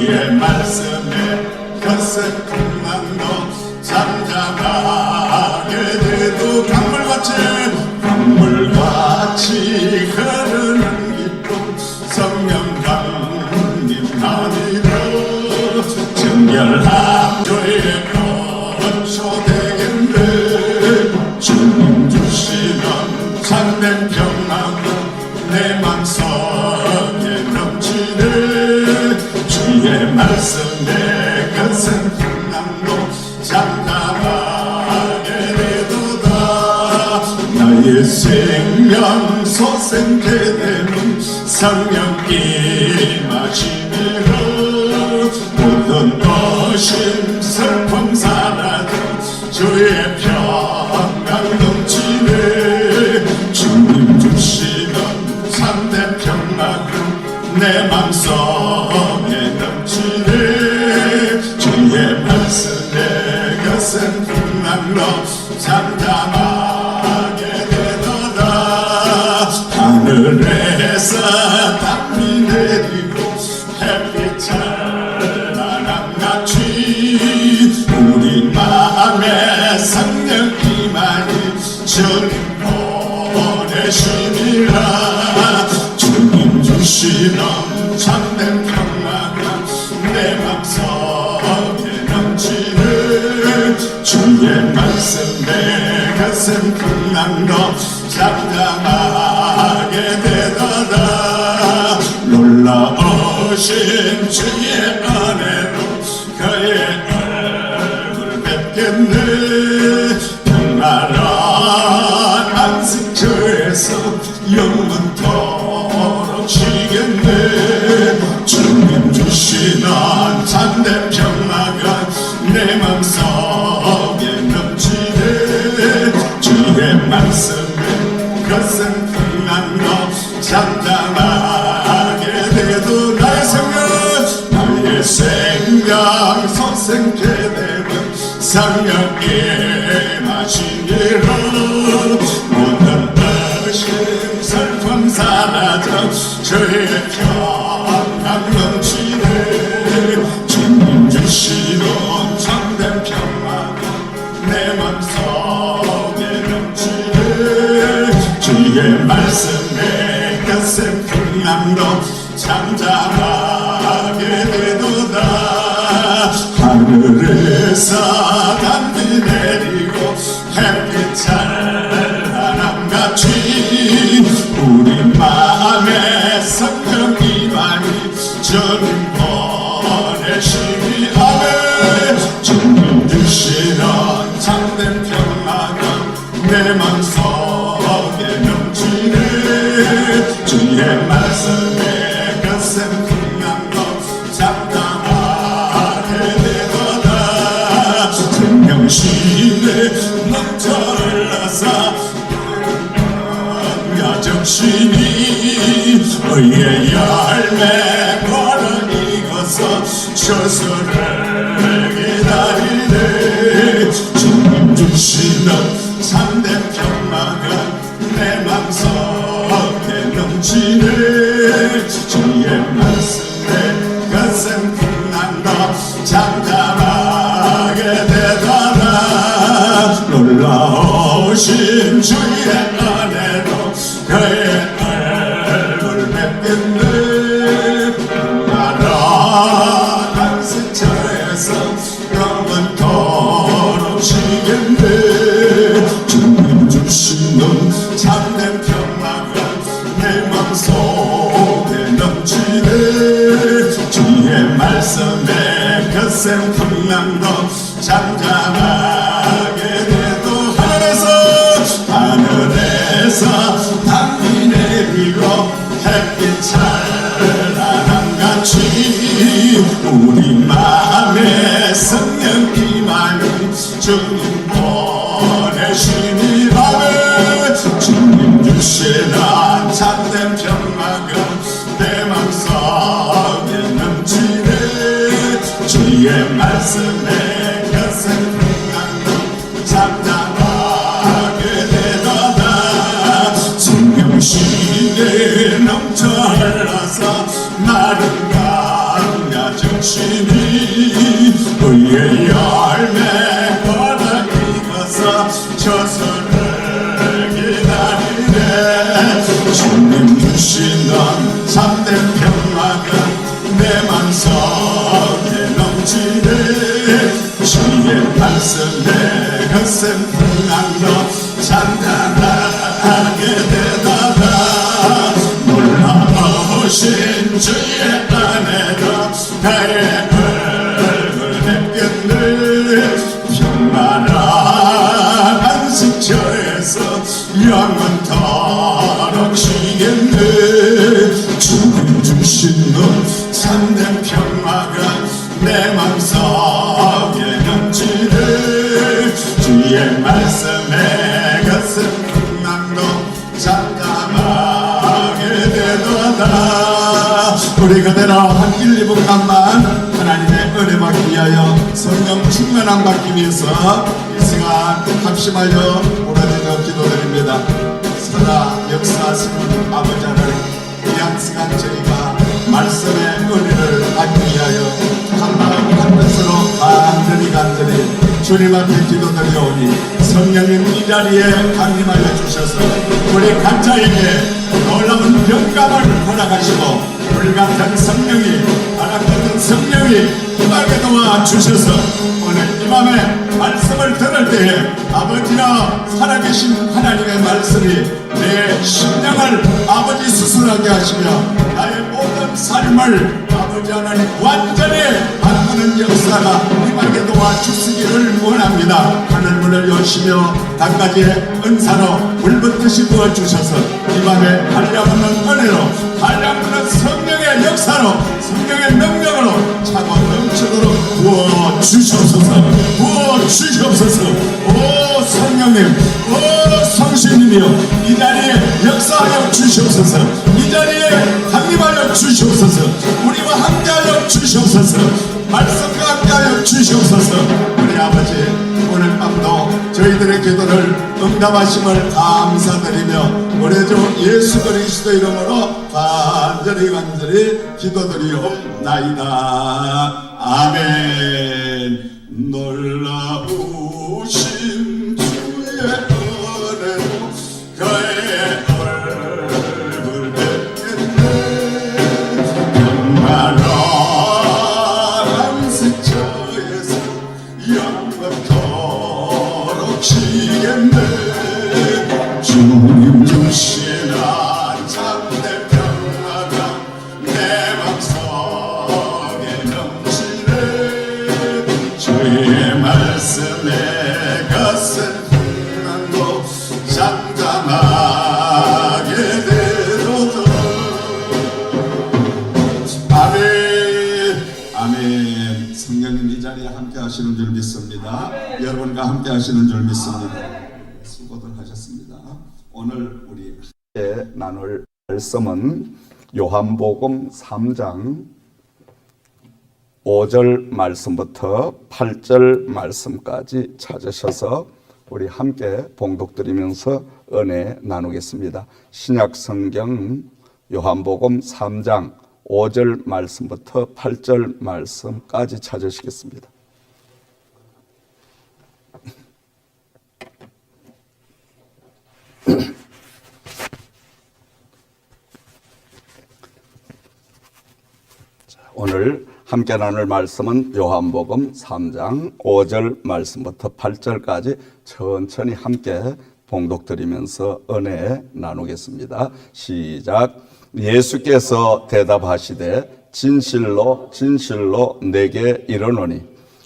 주의 말씀에 거센 풍랑도 잠잠하게 돼도 강물같이 흐르는 기쁨 성령 강림하리라. 정결한 교회의 표초 되겠네. 주님 주시는 참된 평안은 내 맘속에 넘치네. 주의 말씀에 거센 풍랑도 잠잠하게 되도다. 나의 생명 소생케 되는 성령 임하시니라. 모든 어심 슬픔 사라져 주의 평강 넘치네. 주님 주시는 참된 평강은 내 맘속에 넘치네. 주의 말씀에 거센 풍랑도 잠잠하게 되도다. 하늘에서 담비 내리고 햇빛 찬란함같이 우리 마음에 성령 임하니 주님 보내시니라. 주님 주시는 참된 평안은 내 맘속에 넘치네. 주의 말씀에 거센 풍랑도 잠잠하게 되도다. 놀라우신 주의 은혜로 그의 얼굴 뵙겠네. 평화로운 안식처에서 영원토록 쉬겠네. 주님 주시는 참된 평화가 내 맘속에 넘치네. 주의 말씀에 거센 풍랑도 잠잠하게 돼도 나의 생명 소생케 되는 성령 임하시니라. 모든 의심 슬픔 사라져 주의 평강 넘치네. 주님 주시는 참된 평화가 내 맘속에 넘치네. 주의 말씀에 거센 풍랑도 잠잠하게 되도다. 하늘에서 담비 내리고 햇빛 찬란함같이 우리 마음에 성령 임하니 주님 보내시니 아멘. 주님 주시는 참된 평화가 내 맘속에 넘치네. 주의 말씀에 거센 풍랑도 잠잠하게 되도다. 생명심에 넘쳐 흘러서 야정심이 의의 열매 벌을 익어서 저수를 기다리네. 주님 주시는 참된 평화가 내 맘속에 넘치네. 주의 말씀에 거센 풍랑도 잠잠하게 되더라. 놀라우신 주의 은혜로 그의 얼굴 뵙겠네. 나라 안식처에서 영원토록 쉬겠네. 주님 주시는 참된 평화가 내 맘속에 넘치네. 주의 말씀에 거센 풍랑도 잠잠하게 돼도 하늘에서 담비 내리고 햇빛 찬란함같이 우리 마음에 성령 임하니 주님 보내시니 아멘. 주님 주시는 참된 평화가 내 맘속에 넘치네. 주의 말씀에 거센 풍랑도 잠잠하게 되도다. 생명심에 넘쳐 흘러서 마른 강야 정신 당신이 의의 열매 받아 익어서 저수를 기다리네. 주님 주시는 참된 평화가 내 맘속에 넘치네. 주의 말씀에 거센 풍랑도 잔잔하게 되다가 놀라우신 주의 은혜도 나의 얼굴 뵙겠네. 평안한 안식처에서 영원토록 쉬겠네. 주님 주시는 참된 평화가 내 맘속에 넘치네. 주의 말씀에 거센 풍랑도 잠잠하게 되도다. 우리 그대로 한 1, 2분간만 하나님의 은혜 받기 위하여 성령 충만함 받기 위해서 이 시간 합심하여 오라지며 기도드립니다. 살아 역사하시는 아버지 하나님, 이 시간 저희가 말씀의 은혜를 받기 위하여 한 마음 한 뜻으로 간절히 주님 앞에 기도드리오니 성령님 이 자리에 강림하여 주셔서 우리 각자에게 놀라운 영감을 허락하시고 불같은 성령이 바람 같은 성령이 임하게 도와주셔서 오늘 이 밤에 말씀을 들을 때에 아버지나 살아계신 하나님의 말씀이 내 심령을 아버지 수술하게 하시며 나의 모든 삶을 아버지 하나님 완전히 바꾸는 역사가 임하게 도와주시기를 원합니다. 하늘문을 여시며 단가지의 은사로 물붓듯이 부어주셔서 이 밤에 한량없는 은혜로 한량없는 성령의 역사로 성령의 능력으로 차고 넘치도록 부어주시옵소서. 부어주시옵소서. 오 성령님, 오 성신님이여, 이 자리에 역사하여 주시옵소서. 이 자리에 강림하여 주시옵소서. 우리와 함께하여 주시옵소서. 말씀과 함께하여 주시옵소서. 우리 아버지 오늘 밤도 저희들의 기도를 응답하심을 감사드리며 우리 주 예수 그리스도 이름으로 간절히 기도드리옵나이다. 아멘. 놀라우신 주의 은혜로 그의 얼굴 뵙겠네. 평안한 안식처에서 영원토록 쉬겠네. 주님 주시는 참된 평화가 내 맘속에 넘치네. 주의 말씀에 거센 풍랑도 잠잠하게 되도다. 아멘. 아멘. 성령님 이 자리에 함께 하시는 줄 믿습니다. 여러분과 함께 하시는 줄 믿습니다. 수고들 하셨습니다. 오늘 우리 나눌 말씀은 요한복음 3장 5절 말씀부터 8절 말씀까지 찾으셔서 우리 함께 봉독드리면서 은혜 나누겠습니다. 신약성경 요한복음 3장 5절 말씀부터 8절 말씀까지 찾으시겠습니다. 오늘 함께 나눌 말씀은 요한복음 3장 5절 말씀부터 8절까지 천천히 함께 봉독드리면서 은혜 나누겠습니다. 시작. 예수께서 대답하시되 진실로 진실로 내게 이르노니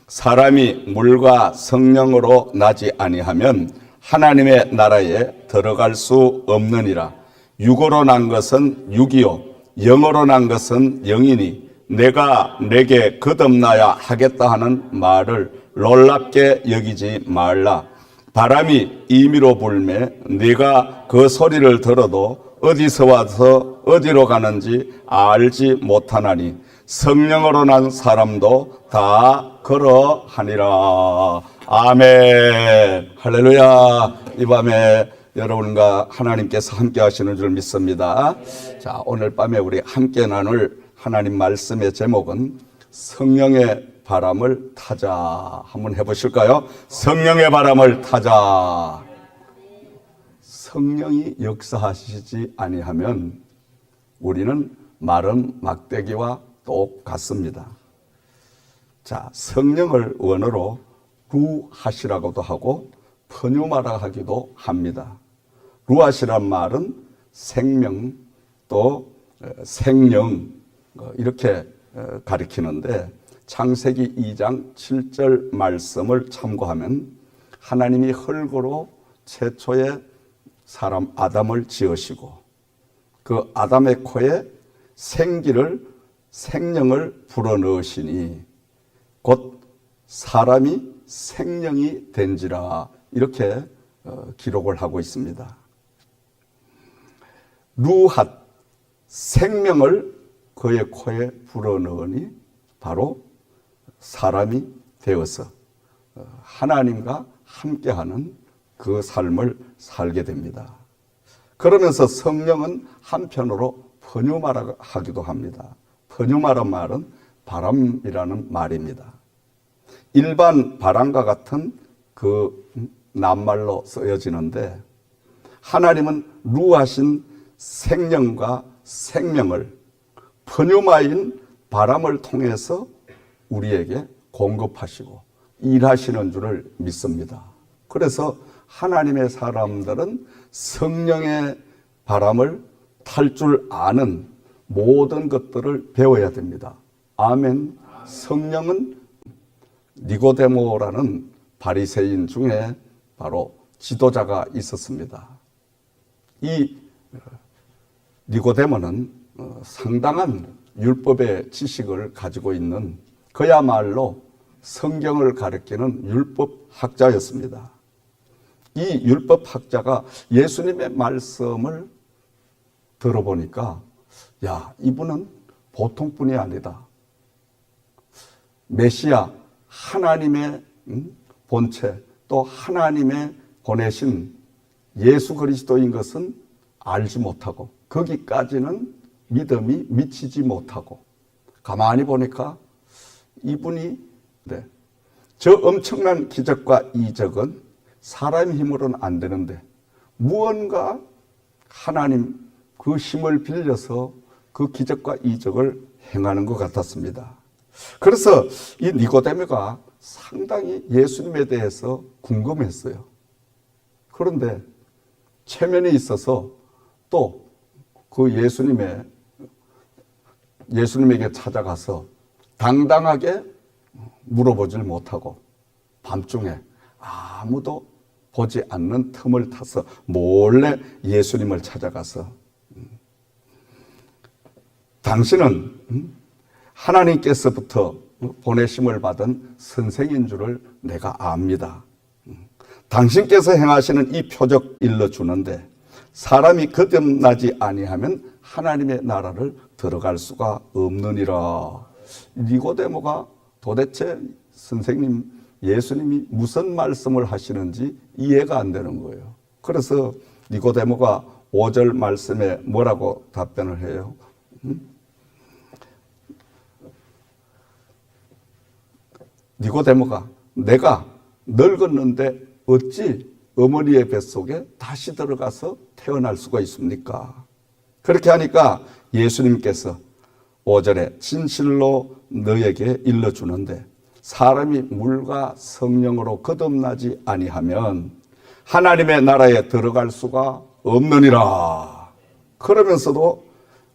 사람이 물과 성령으로 나지 아니하면 하나님의 나라에 들어갈 수 없느니라. 육으로 난 것은 육이요 영으로 난 것은 영이니 내가 내게 거듭나야 하겠다 하는 말을 놀랍게 여기지 말라. 바람이 임의로 불매 네가 그 소리를 들어도 어디서 와서 어디로 가는지 알지 못하나니 성령으로 난 사람도 다 그러하니라. 아멘. 할렐루야. 이 밤에 여러분과 하나님께서 함께 하시는 줄 믿습니다. 자, 오늘 밤에 우리 함께 나눌 하나님 말씀의 제목은 성령의 바람을 타자. 한번 해보실까요? 성령의 바람을 타자. 성령이 역사하시지 아니하면 우리는 마른 막대기와 똑같습니다. 자, 성령을 원어로 루하시라고도 하고 퍼뉴마라 하기도 합니다. 루하시란 말은 생명 또 생령 이렇게 가리키는데 창세기 2장 7절 말씀을 참고하면 하나님이 흙으로 최초의 사람 아담을 지으시고 그 아담의 코에 생령을 불어넣으시니 곧 사람이 생령이 된지라 이렇게 기록을 하고 있습니다. 루핫 생명을 그의 코에 불어넣으니 바로 사람이 되어서 하나님과 함께하는 그 삶을 살게 됩니다. 그러면서 성령은 한편으로 퍼뉴마라 하기도 합니다. 퍼뉴마란 말은 바람이라는 말입니다. 일반 바람과 같은 그 낱말로 쓰여지는데 하나님은 루하신 생령과 생명을 퍼뉴마인 바람을 통해서 우리에게 공급하시고 일하시는 줄을 믿습니다. 그래서 하나님의 사람들은 성령의 바람을 탈 줄 아는 모든 것들을 배워야 됩니다. 아멘. 성령은 니고데모라는 바리새인 중에 바로 지도자가 있었습니다. 이 니고데모는 상당한 율법의 지식을 가지고 있는 그야말로 성경을 가리키는 율법학자였습니다. 이 율법학자가 예수님의 말씀을 들어보니까 야, 이분은 보통 분이 아니다. 메시아 하나님의 본체 또 하나님의 보내신 예수 그리스도인 것은 알지 못하고 거기까지는 믿음이 미치지 못하고 가만히 보니까 이분이 저 엄청난 기적과 이적은 사람 힘으로는 안 되는데 무언가 하나님 그 힘을 빌려서 그 기적과 이적을 행하는 것 같았습니다. 그래서 이 니고데모가 상당히 예수님에 대해서 궁금했어요. 그런데 체면이 있어서 또 그 예수님에게 찾아가서 당당하게 물어보질 못하고 밤중에 아무도 보지 않는 틈을 타서 몰래 예수님을 찾아가서 당신은 하나님께서부터 보내심을 받은 선생인 줄을 내가 압니다. 당신께서 행하시는 이 표적 일러주는데 사람이 거듭나지 아니하면 하나님의 나라를 들어갈 수가 없느니라. 니고데모가 도대체 선생님 예수님이 무슨 말씀을 하시는지 이해가 안 되는 거예요. 그래서 니고데모가 5절 말씀에 뭐라고 답변을 해요? 니고데모가 내가 늙었는데 어찌 어머니의 뱃속에 다시 들어가서 태어날 수가 있습니까? 그렇게 하니까 예수님께서 5절에 진실로 너에게 일러주는데 사람이 물과 성령으로 거듭나지 아니하면 하나님의 나라에 들어갈 수가 없느니라. 그러면서도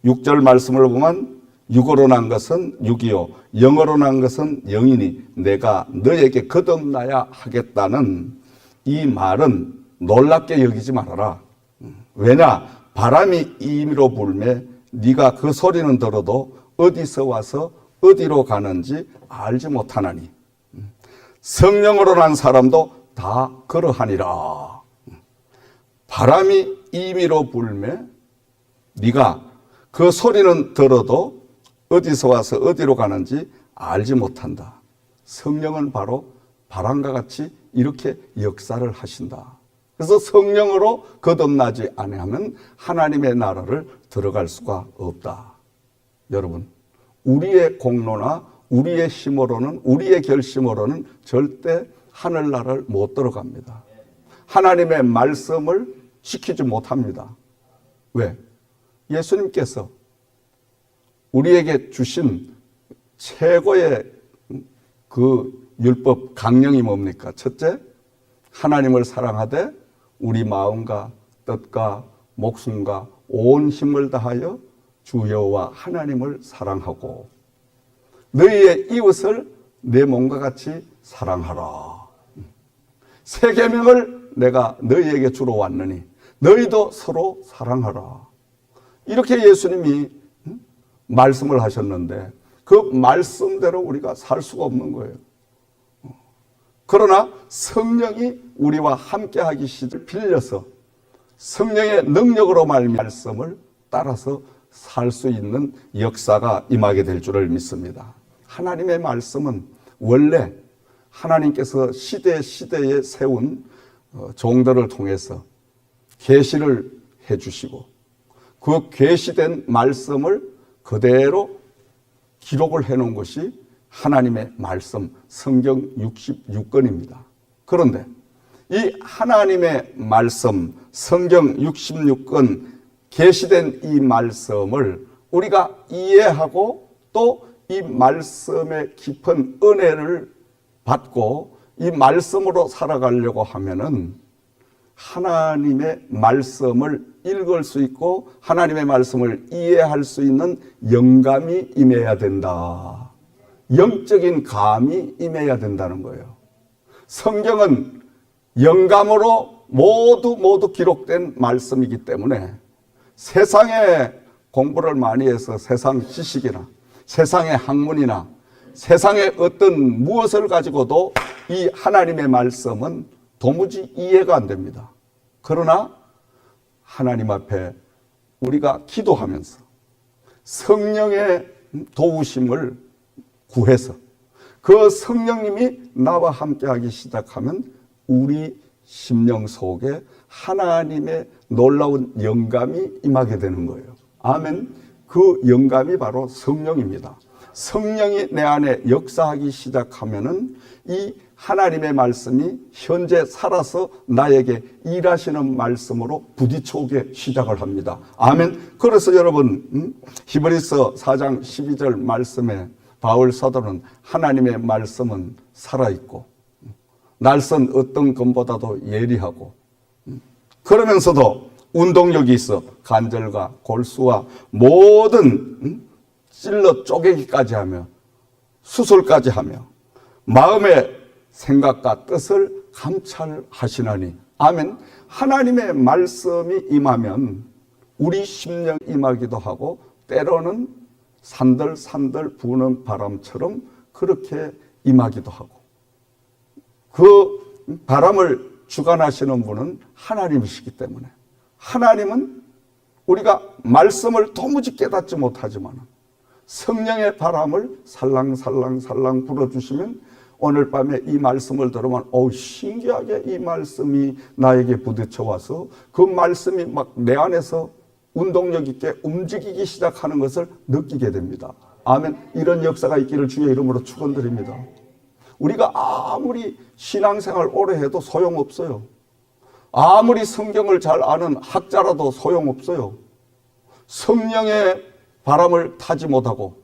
6절 말씀을 보면 육으로 난 것은 육이요 영으로 난 것은 영이니 내가 너에게 거듭나야 하겠다는 이 말은 놀랍게 여기지 말아라. 왜냐? 바람이 임의로 불매 네가 그 소리는 들어도 어디서 와서 어디로 가는지 알지 못하나니 성령으로 난 사람도 다 그러하니라. 바람이 임의로 불매 네가 그 소리는 들어도 어디서 와서 어디로 가는지 알지 못한다. 성령은 바로 바람과 같이 이렇게 역사를 하신다. 그래서 성령으로 거듭나지 아니하면 하나님의 나라를 들어갈 수가 없다. 여러분, 우리의 공로나 우리의 힘으로는, 우리의 결심으로는 절대 하늘나라를 못 들어갑니다. 하나님의 말씀을 지키지 못합니다. 왜? 예수님께서 우리에게 주신 최고의 그 율법 강령이 뭡니까? 첫째, 하나님을 사랑하되 우리 마음과 뜻과 목숨과 온 힘을 다하여 주 여호와 하나님을 사랑하고 너희의 이웃을 내 몸과 같이 사랑하라. 세 계명을 내가 너희에게 주러 왔느니 너희도 서로 사랑하라. 이렇게 예수님이 말씀을 하셨는데 그 말씀대로 우리가 살 수가 없는 거예요. 그러나 성령이 우리와 함께하기 시절 빌려서 성령의 능력으로 말씀을 따라서 살 수 있는 역사가 임하게 될 줄을 믿습니다. 하나님의 말씀은 원래 하나님께서 시대에 세운 종들을 통해서 계시를 해주시고 그 계시된 말씀을 그대로 기록을 해놓은 것이 하나님의 말씀 성경 66권입니다. 그런데 이 하나님의 말씀 성경 66권 계시된 이 말씀을 우리가 이해하고 또 이 말씀의 깊은 은혜를 받고 이 말씀으로 살아가려고 하면은 하나님의 말씀을 읽을 수 있고 하나님의 말씀을 이해할 수 있는 영감이 임해야 된다. 영적인 감이 임해야 된다는 거예요. 성경은 영감으로 모두 기록된 말씀이기 때문에 세상에 공부를 많이 해서 세상 지식이나 세상의 학문이나 세상의 어떤 무엇을 가지고도 이 하나님의 말씀은 도무지 이해가 안 됩니다. 그러나 하나님 앞에 우리가 기도하면서 성령의 도우심을 구해서 그 성령님이 나와 함께하기 시작하면 우리 심령 속에 하나님의 놀라운 영감이 임하게 되는 거예요. 아멘. 그 영감이 바로 성령입니다. 성령이 내 안에 역사하기 시작하면은 이 하나님의 말씀이 현재 살아서 나에게 일하시는 말씀으로 부딪혀오게 시작을 합니다. 아멘. 그래서 여러분 히브리서 4장 12절 말씀에 바울 사도는 하나님의 말씀은 살아있고 날선 어떤 검보다도 예리하고 그러면서도 운동력이 있어 관절과 골수와 모든 찔러 쪼개기까지 하며 수술까지 하며 마음의 생각과 뜻을 감찰하시나니 아멘. 하나님의 말씀이 임하면 우리 심령 임하기도 하고 때로는 산들 부는 바람처럼 그렇게 임하기도 하고 그 바람을 주관하시는 분은 하나님이시기 때문에 하나님은 우리가 말씀을 도무지 깨닫지 못하지만 성령의 바람을 살랑살랑 불어주시면 오늘 밤에 이 말씀을 들으면 신기하게 이 말씀이 나에게 부딪혀와서 그 말씀이 막 내 안에서 운동력 있게 움직이기 시작하는 것을 느끼게 됩니다. 아멘. 이런 역사가 있기를 주의 이름으로 축원드립니다. 우리가 아무리 신앙생활 오래 해도 소용없어요. 아무리 성경을 잘 아는 학자라도 소용없어요. 성령의 바람을 타지 못하고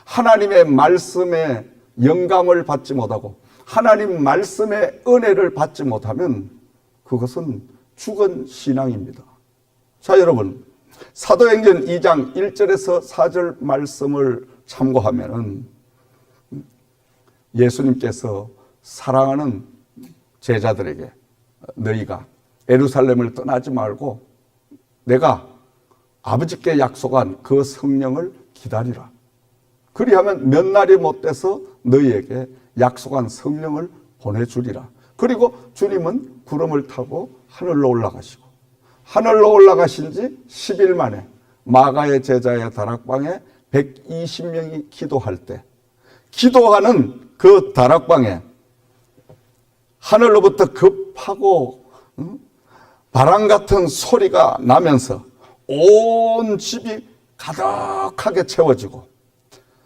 하나님의 말씀에 영감을 받지 못하고 하나님 말씀의 은혜를 받지 못하면 그것은 죽은 신앙입니다. 자, 여러분 사도행전 2장 1절에서 4절 말씀을 참고하면은 예수님께서 사랑하는 제자들에게 너희가 예루살렘을 떠나지 말고 내가 아버지께 약속한 그 성령을 기다리라. 그리하면 몇 날이 못 돼서 너희에게 약속한 성령을 보내주리라. 그리고 주님은 구름을 타고 하늘로 올라가시고 하늘로 올라가신 지 10일 만에 마가의 제자의 다락방에 120명이 기도할 때 기도하는 그 다락방에 하늘로부터 급하고 바람 같은 소리가 나면서 온 집이 가득하게 채워지고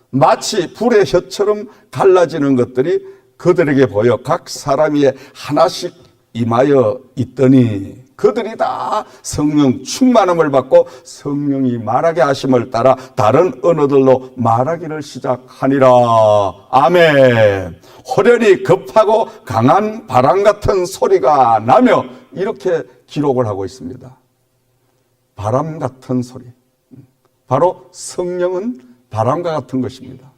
마치 불의 혀처럼 갈라지는 것들이 그들에게 보여 각 사람이 하나씩 임하여 있더니 그들이 다 성령 충만함을 받고 성령이 말하게 하심을 따라 다른 언어들로 말하기를 시작하니라. 아멘. 호련히 급하고 강한 바람 같은 소리가 나며 이렇게 기록을 하고 있습니다. 바람 같은 소리. 바로 성령은 바람과 같은 것입니다.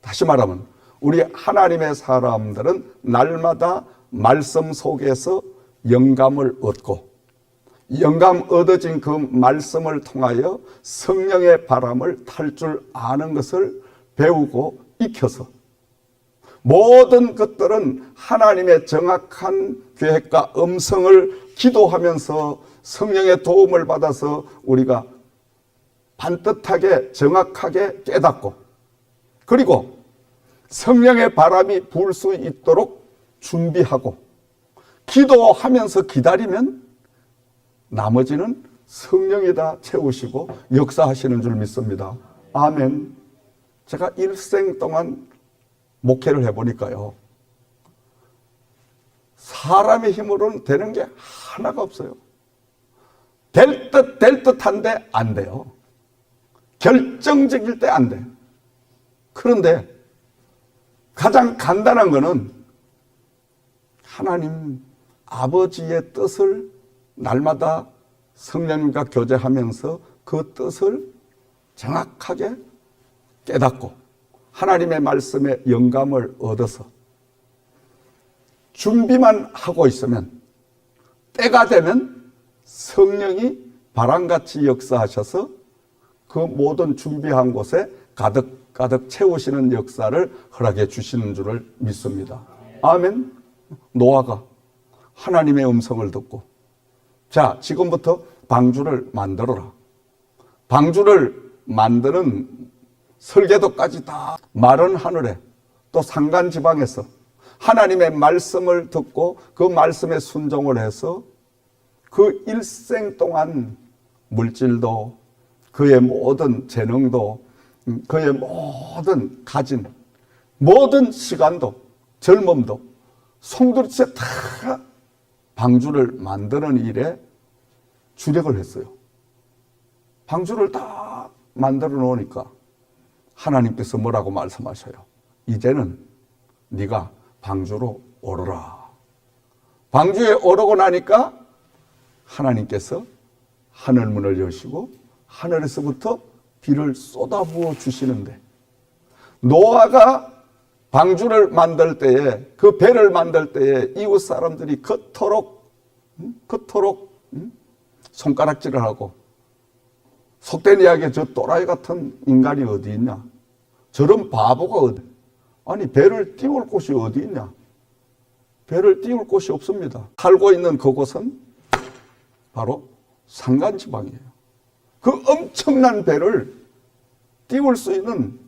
다시 말하면 우리 하나님의 사람들은 날마다 말씀 속에서 영감을 얻고 영감 얻어진 그 말씀을 통하여 성령의 바람을 탈 줄 아는 것을 배우고 익혀서 모든 것들은 하나님의 정확한 계획과 음성을 기도하면서 성령의 도움을 받아서 우리가 반듯하게 정확하게 깨닫고 그리고 성령의 바람이 불 수 있도록 준비하고 기도하면서 기다리면 나머지는 성령이 다 채우시고 역사하시는 줄 믿습니다. 아멘. 제가 일생 동안 목회를 해보니까요. 사람의 힘으로는 되는 게 하나가 없어요. 될 듯한데 안 돼요. 결정적일 때 안 돼요. 그런데 가장 간단한 거는 하나님 아버지의 뜻을 날마다 성령님과 교제하면서 그 뜻을 정확하게 깨닫고 하나님의 말씀에 영감을 얻어서 준비만 하고 있으면 때가 되면 성령이 바람같이 역사하셔서 그 모든 준비한 곳에 가득 채우시는 역사를 허락해 주시는 줄을 믿습니다. 아멘. 노아가 하나님의 음성을 듣고 자 지금부터 방주를 만들어라. 방주를 만드는 설계도까지 다 마른 하늘에 또 산간지방에서 하나님의 말씀을 듣고 그 말씀에 순종을 해서 그 일생 동안 물질도 그의 모든 재능도 그의 모든 가진 모든 시간도 젊음도 송두리째 다 방주를 만드는 일에 주력을 했어요. 방주를 다 만들어 놓으니까 하나님께서 뭐라고 말씀하셔요? 이제는 네가 방주로 오르라. 방주에 오르고 나니까 하나님께서 하늘문을 여시고 하늘에서부터 비를 쏟아부어 주시는데 노아가 방주를 만들 때에 그 배를 만들 때에 이웃 사람들이 그토록 손가락질을 하고 속된 이야기에 저 또라이 같은 인간이 어디 있냐? 저런 바보가 어디? 아니 배를 띄울 곳이 어디 있냐? 배를 띄울 곳이 없습니다. 살고 있는 그곳은 바로 산간지방이에요. 그 엄청난 배를 띄울 수 있는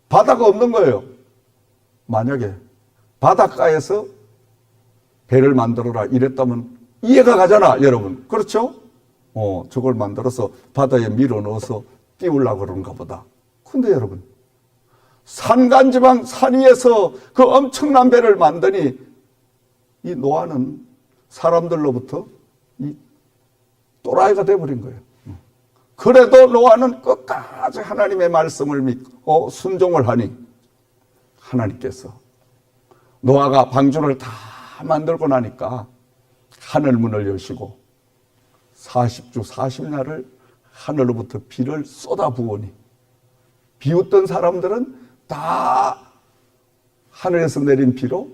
바다가 없는 거예요. 만약에 바닷가에서 배를 만들어라 이랬다면 이해가 가잖아, 여러분. 그렇죠? 저걸 만들어서 바다에 밀어 넣어서 띄우려고 그런가 보다. 근데 여러분, 산간지방 산 위에서 그 엄청난 배를 만드니 이 노아는 사람들로부터 이 또라이가 돼버린 거예요. 그래도 노아는 끝까지 하나님의 말씀을 믿고 순종을 하니 하나님께서 노아가 방주를 다 만들고 나니까 하늘문을 여시고 40주 40날을 하늘로부터 비를 쏟아부으니 비웃던 사람들은 다 하늘에서 내린 비로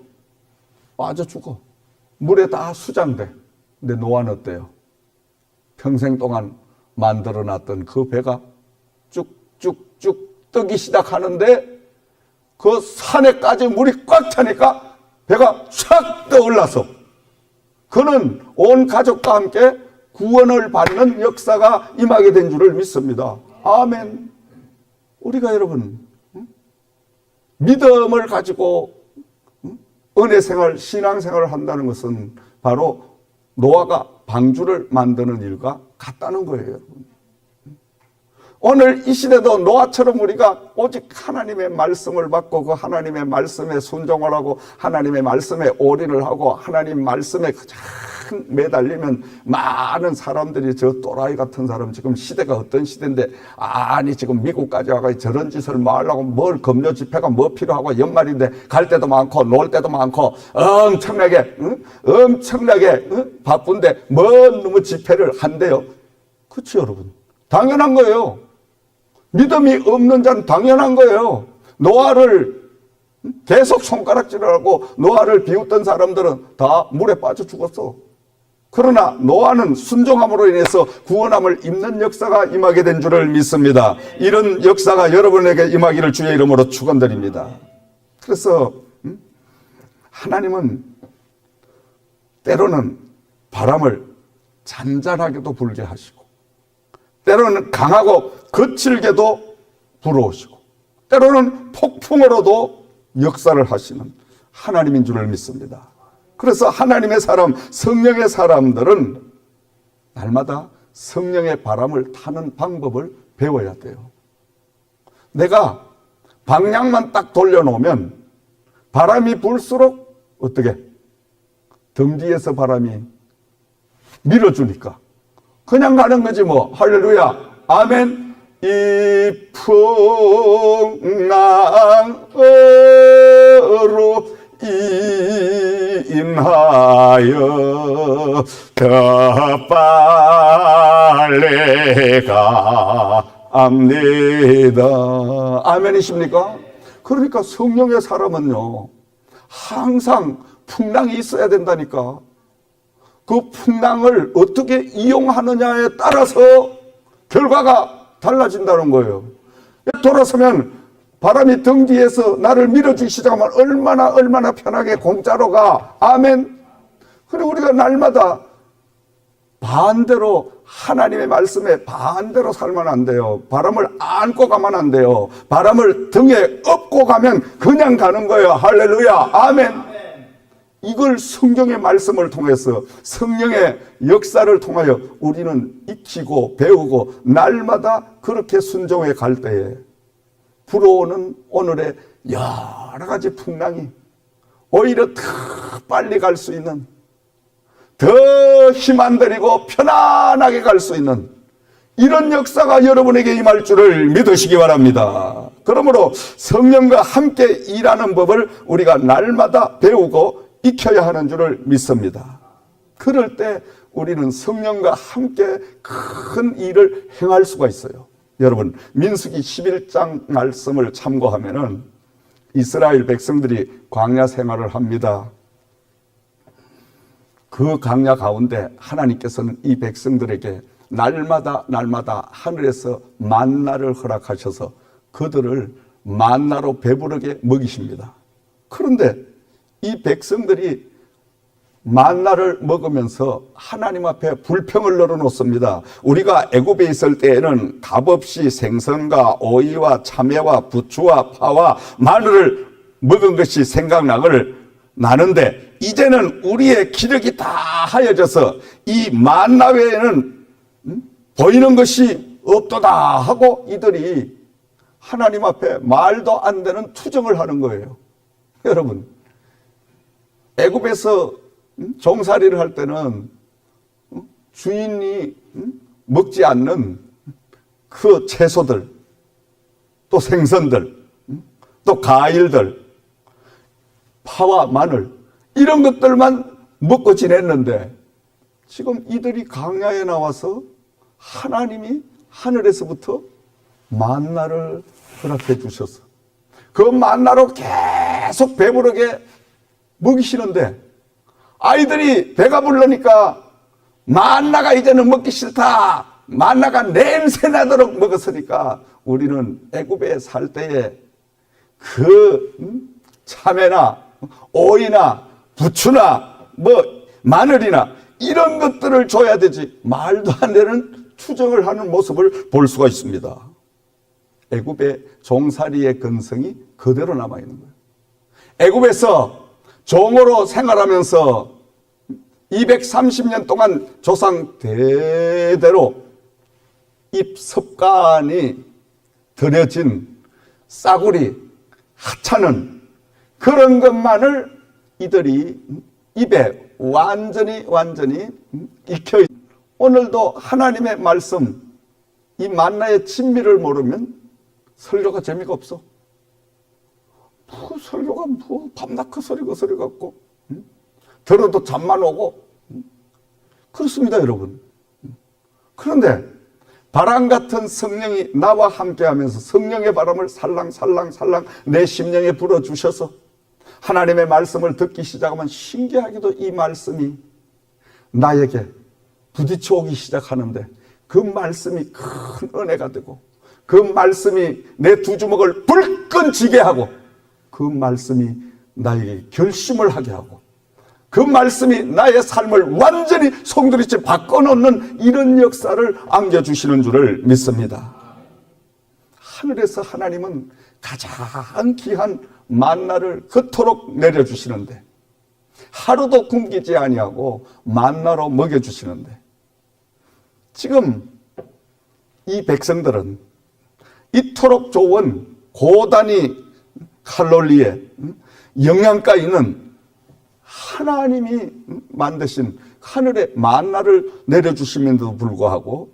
빠져 죽어. 물에 다 수장돼. 근데 노아는 어때요? 평생 동안 만들어놨던 그 배가 쭉쭉쭉 뜨기 시작하는데 그 산에까지 물이 꽉 차니까 배가 촥 떠올라서 그는 온 가족과 함께 구원을 받는 역사가 임하게 된 줄을 믿습니다. 아멘. 우리가 여러분 믿음을 가지고 은혜 생활, 신앙 생활을 한다는 것은 바로 노아가 방주를 만드는 일과 같다는 거예요. 오늘 이 시대도 노아처럼 우리가 오직 하나님의 말씀을 받고 그 하나님의 말씀에 순종을 하고 하나님의 말씀에 올인을 하고 하나님 말씀에 가장 매달리면 많은 사람들이 저 또라이 같은 사람 지금 시대가 어떤 시대인데 아니 지금 미국까지 와서 저런 짓을 뭐 하려고 뭘 검려 집회가 뭐 필요하고 연말인데 갈 때도 많고 놀 때도 많고 엄청나게 바쁜데 뭔 너무 집회를 한대요. 그렇죠 여러분. 당연한 거예요. 믿음이 없는 자는 당연한 거예요. 노아를 계속 손가락질을 하고 노아를 비웃던 사람들은 다 물에 빠져 죽었어. 그러나 노아는 순종함으로 인해서 구원함을 입는 역사가 임하게 된 줄을 믿습니다. 이런 역사가 여러분에게 임하기를 주의 이름으로 축원드립니다. 그래서 하나님은 때로는 바람을 잔잔하게도 불게 하시고 때로는 강하고 거칠게도 불어오시고 때로는 폭풍으로도 역사를 하시는 하나님인 줄을 믿습니다. 그래서 하나님의 사람, 성령의 사람들은 날마다 성령의 바람을 타는 방법을 배워야 돼요. 내가 방향만 딱 돌려놓으면 바람이 불수록 어떻게? 등 뒤에서 바람이 밀어주니까 그냥 가는 거지 뭐. 할렐루야. 아멘. 이 풍랑으로 인하여 더 빨리 갑니다. 아멘이십니까? 그러니까 성령의 사람은요 항상 풍랑이 있어야 된다니까. 그 풍랑을 어떻게 이용하느냐에 따라서 결과가 달라진다는 거예요. 돌아서면 바람이 등 뒤에서 나를 밀어주기 시작하면 얼마나 편하게 공짜로 가. 아멘. 그리고 우리가 날마다 반대로 하나님의 말씀에 반대로 살면 안 돼요. 바람을 안고 가면 안 돼요. 바람을 등에 업고 가면 그냥 가는 거예요. 할렐루야. 아멘. 이걸 성경의 말씀을 통해서 성령의 역사를 통하여 우리는 익히고 배우고 날마다 그렇게 순종해 갈 때에 불어오는 오늘의 여러 가지 풍랑이 오히려 더 빨리 갈 수 있는 더 힘 안 들이고 편안하게 갈 수 있는 이런 역사가 여러분에게 임할 줄을 믿으시기 바랍니다. 그러므로 성령과 함께 일하는 법을 우리가 날마다 배우고 익혀야 하는 줄을 믿습니다. 그럴 때 우리는 성령과 함께 큰 일을 행할 수가 있어요. 여러분 민수기 11장 말씀을 참고하면은 이스라엘 백성들이 광야 생활을 합니다. 그 광야 가운데 하나님께서는 이 백성들에게 날마다 하늘에서 만나를 허락하셔서 그들을 만나로 배부르게 먹이십니다. 그런데 이 백성들이 만나를 먹으면서 하나님 앞에 불평을 늘어놓습니다. 우리가 애굽에 있을 때에는 값없이 생선과 오이와 참외와 부추와 파와 마늘을 먹은 것이 생각나는데 이제는 우리의 기력이 다 하여져서 이 만나 외에는 보이는 것이 없도다 하고 이들이 하나님 앞에 말도 안 되는 투정을 하는 거예요. 여러분 애굽에서 종살이를 할 때는 주인이 먹지 않는 그 채소들, 또 생선들, 또 과일들, 파와 마늘 이런 것들만 먹고 지냈는데 지금 이들이 광야에 나와서 하나님이 하늘에서부터 만나를 허락해 주셔서 그 만나로 계속 배부르게 먹이시는데 아이들이 배가 부르니까 만나가 이제는 먹기 싫다. 만나가 냄새 나도록 먹었으니까 우리는 애굽에 살 때에 그 참외나 오이나 부추나 뭐 마늘이나 이런 것들을 줘야 되지 말도 안 되는 투정을 하는 모습을 볼 수가 있습니다. 애굽의 종살이의 근성이 그대로 남아있는 거예요. 애굽에서 종으로 생활하면서 230년 동안 조상 대대로 입 습관이 들여진 싸구리 하찮은 그런 것만을 이들이 입에 완전히 익혀. 오늘도 하나님의 말씀, 이 만나의 진미를 모르면 설교가 재미가 없어. 설교가 밤낮 그 소리 같고 들어도 잠만 오고 그렇습니다, 여러분. 그런데 바람 같은 성령이 나와 함께하면서 성령의 바람을 살랑살랑 내 심령에 불어주셔서 하나님의 말씀을 듣기 시작하면 신기하게도 이 말씀이 나에게 부딪혀 오기 시작하는데 그 말씀이 큰 은혜가 되고 그 말씀이 내 두 주먹을 불끈 쥐게 하고 그 말씀이 나에게 결심을 하게 하고 그 말씀이 나의 삶을 완전히 송두리째 바꿔놓는 이런 역사를 안겨주시는 줄을 믿습니다. 하늘에서 하나님은 가장 귀한 만나를 그토록 내려주시는데 하루도 굶기지 아니하고 만나로 먹여주시는데 지금 이 백성들은 이토록 좋은 고단위 칼로리에 영양가 있는 하나님이 만드신 하늘의 만나를 내려주시면서도 불구하고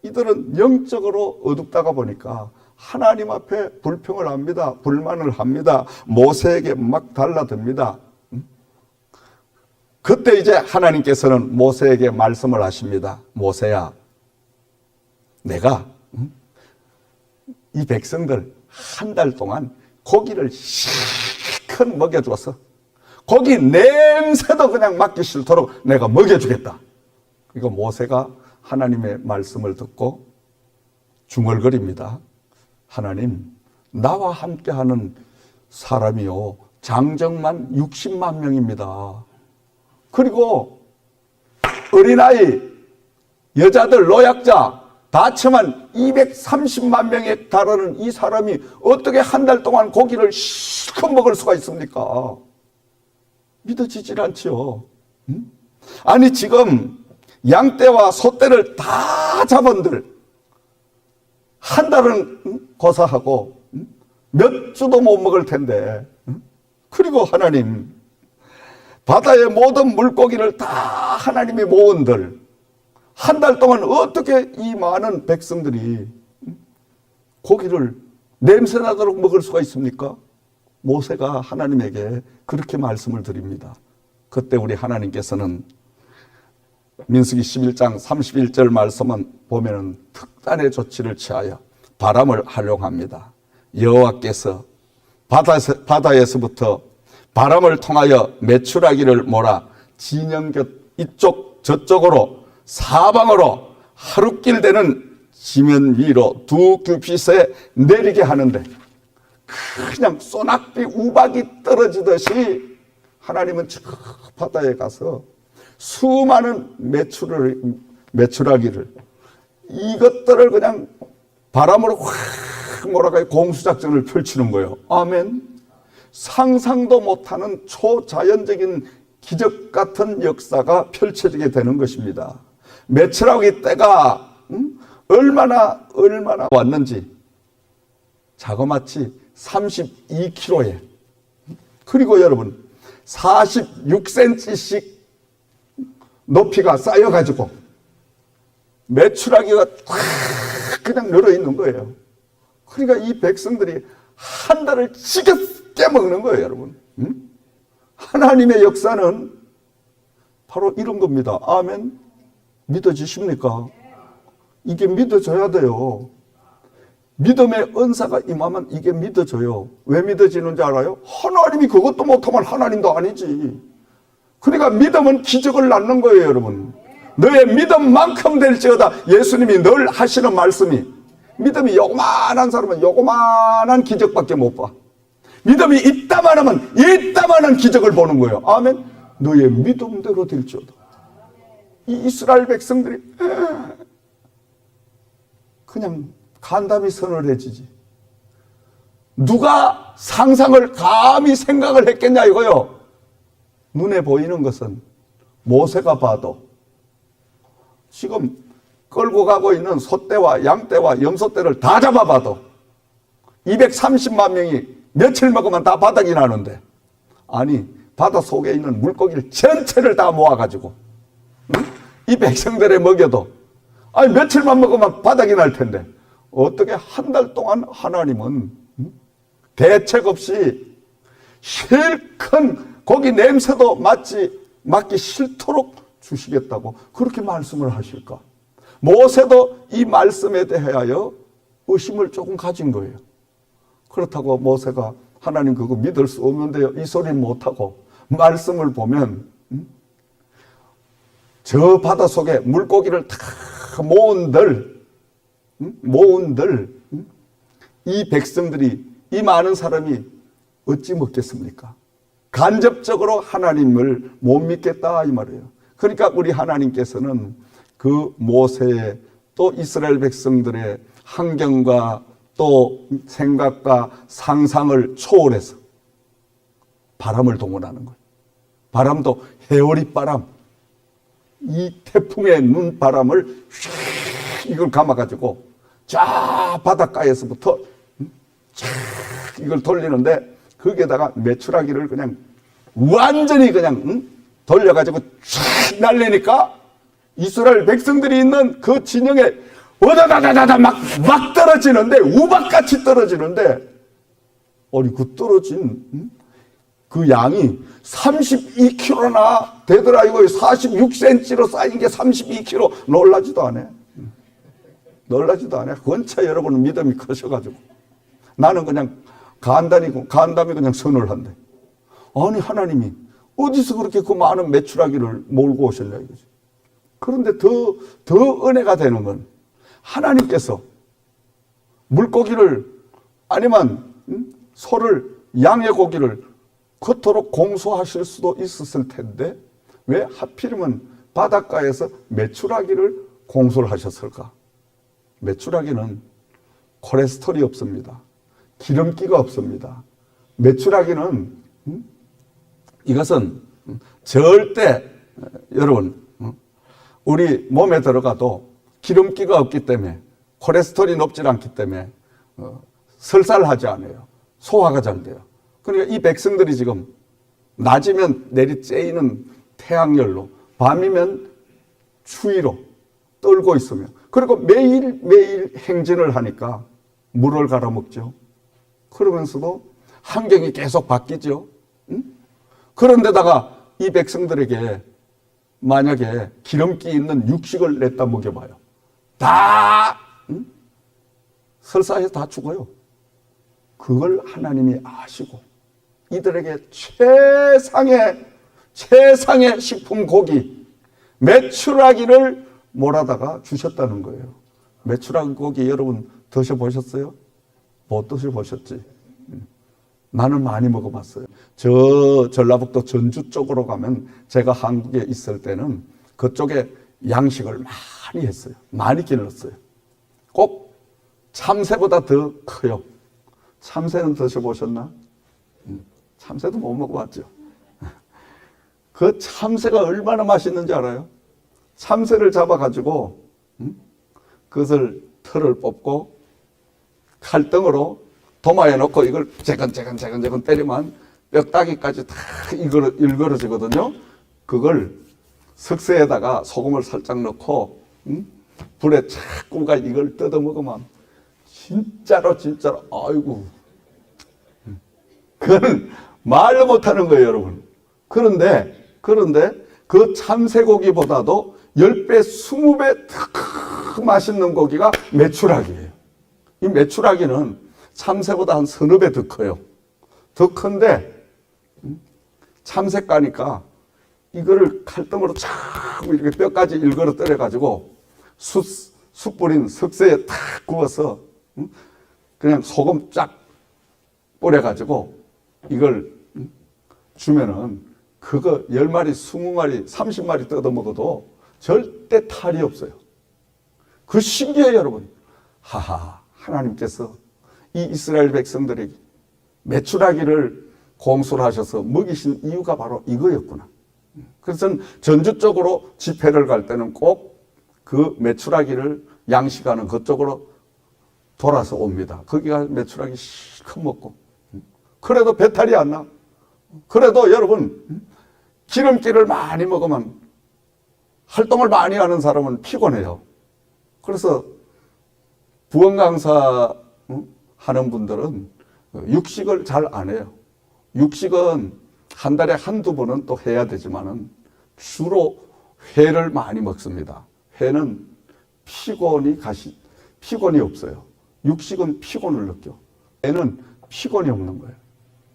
이들은 영적으로 어둡다가 보니까 하나님 앞에 불평을 합니다. 불만을 합니다. 모세에게 막 달라듭니다. 그때 이제 하나님께서는 모세에게 말씀을 하십니다. 모세야, 내가 이 백성들 한 달 동안 고기를 실컷 먹여줘서 고기 냄새도 그냥 맡기 싫도록 내가 먹여주겠다. 이거 모세가 하나님의 말씀을 듣고 중얼거립니다. 하나님, 나와 함께하는 사람이요 장정만 60만 명입니다. 그리고 어린아이, 여자들, 노약자 다 합치면 230만 명에 달하는 이 사람이 어떻게 한 달 동안 고기를 실컷 먹을 수가 있습니까? 믿어지질 않지요. 아니 지금 양떼와 소떼를 다 잡은들 한 달은 고사하고 몇 주도 못 먹을 텐데, 그리고 하나님 바다의 모든 물고기를 다 하나님이 모은들 한 달 동안 어떻게 이 많은 백성들이 고기를 냄새나도록 먹을 수가 있습니까? 모세가 하나님에게 그렇게 말씀을 드립니다. 그때 우리 하나님께서는 민수기 11장 31절 말씀은 보면은 특단의 조치를 취하여 바람을 활용합니다. 여호와께서 바다에서부터 바람을 통하여 메추라기를 몰아 진영 곁 이쪽 저쪽으로 사방으로 하루길 되는 지면 위로 두 규빗에 내리게 하는데 그냥 소낙비 우박이 떨어지듯이 하나님은 저 바다에 가서 수많은 메추라기를 이것들을 그냥 바람으로 확 몰아가지고 공수작전을 펼치는 거예요. 아멘. 상상도 못하는 초자연적인 기적 같은 역사가 펼쳐지게 되는 것입니다. 메추라기 때가 얼마나 왔는지 자그마치 32kg에, 그리고 여러분 46cm씩 높이가 쌓여가지고 메추라기가 탁 그냥 늘어있는 거예요. 그러니까 이 백성들이 한 달을 지겹게 먹는 거예요, 여러분. 하나님의 역사는 바로 이런 겁니다. 아멘. 믿어지십니까? 이게 믿어져야 돼요. 믿음의 은사가 임하면 이게 믿어져요. 왜 믿어지는지 알아요? 하나님이 그것도 못하면 하나님도 아니지. 그러니까 믿음은 기적을 낳는 거예요, 여러분. 너의 믿음만큼 될지어다. 예수님이 늘 하시는 말씀이, 믿음이 요만한 사람은 요만한 기적밖에 못 봐. 믿음이 있다만 하면 있다만한 기적을 보는 거예요. 아멘. 너의 믿음대로 될지어다. 이 이스라엘 백성들이 그냥 간담이 선을 해지지. 누가 상상을 감히 생각을 했겠냐 이거요. 눈에 보이는 것은 모세가 봐도 지금 끌고 가고 있는 소떼와 양떼와 염소떼를 다 잡아봐도 230만 명이 며칠 먹으면 다 바닥이 나는데, 아니 바다 속에 있는 물고기를 전체를 다 모아가지고 이 백성들에 먹여도 아니 며칠만 먹으면 바닥이 날 텐데 어떻게 한 달 동안 하나님은 대책 없이 실컷 고기 냄새도 맡기 싫도록 주시겠다고 그렇게 말씀을 하실까? 모세도 이 말씀에 대하여 의심을 조금 가진 거예요. 그렇다고 모세가 하나님 그거 믿을 수 없는데요, 이 소리는 못하고 말씀을 보면 저 바다 속에 물고기를 다 모은들 이 백성들이, 이 많은 사람이 어찌 먹겠습니까? 간접적으로 하나님을 못 믿겠다 이 말이에요. 그러니까 우리 하나님께서는 그 모세의 또 이스라엘 백성들의 환경과 또 생각과 상상을 초월해서 바람을 동원하는 거예요. 바람도 해오리 바람, 이 태풍의 눈바람을 이걸 감아가지고 쫙 바닷가에서부터 쫙 이걸 돌리는데 거기에다가 메추라기를 그냥 완전히 그냥 돌려가지고 쫙 날리니까 이스라엘 백성들이 있는 그 진영에 어다다다다다 막 떨어지는데, 우박같이 떨어지는데, 아니 그 떨어진 그 양이 32kg나 되더라. 이거 46cm로 쌓인 게 32kg. 놀라지도 않아요. 놀라지도 않아요. 원차 여러분은 믿음이 크셔가지고. 나는 그냥 간담이 그냥 선을 한대. 아니 하나님이 어디서 그렇게 그 많은 메추라기를 몰고 오셨냐 이거지. 그런데 더 은혜가 되는 건 하나님께서 물고기를 아니면 소를, 양의 고기를 그토록 공수하실 수도 있었을 텐데 왜 하필이면 바닷가에서 메추라기를 공수를 하셨을까? 메추라기는 콜레스테롤이 없습니다. 기름기가 없습니다. 메추라기는 이것은 절대 여러분 우리 몸에 들어가도 기름기가 없기 때문에, 콜레스테롤이 높지 않기 때문에 설사하지 않아요. 소화가 잘 돼요. 그러니까 이 백성들이 지금 낮이면 내리쬐이는 태양열로, 밤이면 추위로 떨고 있으며, 그리고 매일매일 행진을 하니까 물을 갈아먹죠. 그러면서도 환경이 계속 바뀌죠. 그런데다가 이 백성들에게 만약에 기름기 있는 육식을 냈다 먹여봐요. 다 설사해서 다 죽어요. 그걸 하나님이 아시고 이들에게 최상의 식품 고기 메추라기를 몰아다가 주셨다는 거예요. 메추라기 고기 여러분 드셔보셨어요? 못 드셔보셨지? 나는 많이 먹어봤어요. 저 전라북도 전주 쪽으로 가면 제가 한국에 있을 때는 그쪽에 양식을 많이 했어요. 많이 길렀어요. 꼭 참새보다 더 커요. 참새는 드셔보셨나? 참새도 못 먹어봤죠. 그 참새가 얼마나 맛있는지 알아요? 참새를 잡아가지고 그것을 털을 뽑고 칼등으로 도마에 넣고 이걸 재건재건 때리면 뼈다귀까지 다 일그러지거든요. 그걸 석쇠에다가 소금을 살짝 넣고 불에 착 구가 이걸 뜯어 먹으면 진짜로 아이고, 그건 말로 못하는 거예요 여러분. 그런데 그 참새고기보다도 10배 20배 더 맛있는 고기가 메추라기예요. 이 메추라기는 참새보다 한 서너 배 더 커요. 더 큰데 참새 까니까 이거를 칼등으로 자꾸 이렇게 뼈까지 일그러 때려가지고 숯 뿌린 석쇠에 탁 구워서 그냥 소금 쫙 뿌려가지고 이걸 주면은 그거 10마리, 20마리, 30마리 뜯어 먹어도 절대 탈이 없어요. 그 신기해요 여러분. 하나님께서 이 이스라엘 백성들에게 메추라기를 공수를 하셔서 먹이신 이유가 바로 이거였구나. 그래서 전주 쪽으로 집회를 갈 때는 꼭 그 메추라기를 양식하는 그쪽으로 돌아서 옵니다. 거기가 메추라기 실컷 먹고. 그래도 배탈이 안 나. 그래도 여러분, 기름기를 많이 먹으면 활동을 많이 하는 사람은 피곤해요. 그래서 부엉 강사 하는 분들은 육식을 잘 안 해요. 육식은 한 달에 한두 번은 또 해야 되지만은 주로 회를 많이 먹습니다. 회는 피곤이 없어요. 육식은 피곤을 느껴. 회는 피곤이 없는 거예요.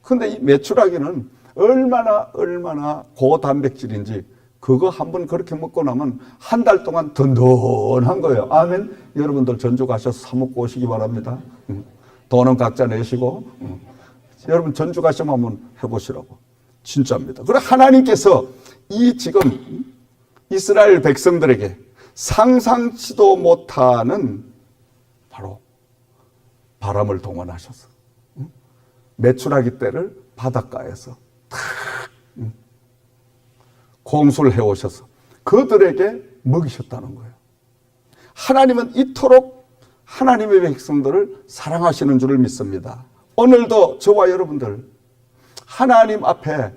근데 이 메추라기는 얼마나 고단백질인지 그거 한번 그렇게 먹고 나면 한 달 동안 든든한 거예요. 아멘. 여러분들 전주 가셔서 사 먹고 오시기 바랍니다. 돈은 각자 내시고 여러분 전주 가시면 한번 해보시라고. 진짜입니다. 그리고 하나님께서 이 지금 이스라엘 백성들에게 상상치도 못하는 바로 바람을 동원하셔서 메추라기 떼를 바닷가에서 탁 공수를 해오셔서 그들에게 먹이셨다는 거예요. 하나님은 이토록 하나님의 백성들을 사랑하시는 줄을 믿습니다. 오늘도 저와 여러분들 하나님 앞에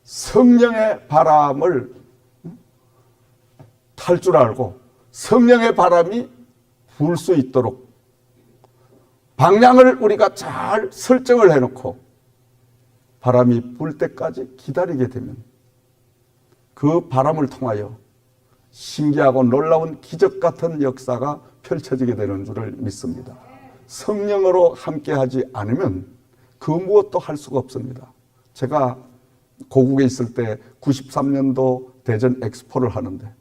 성령의 바람을 탈 줄 알고 성령의 바람이 불 수 있도록 방향을 우리가 잘 설정을 해놓고 바람이 불 때까지 기다리게 되면 그 바람을 통하여 신기하고 놀라운 기적 같은 역사가 펼쳐지게 되는 줄을 믿습니다. 성령으로 함께하지 않으면 그 무엇도 할 수가 없습니다. 제가 고국에 있을 때 93년도 대전 엑스포를 하는데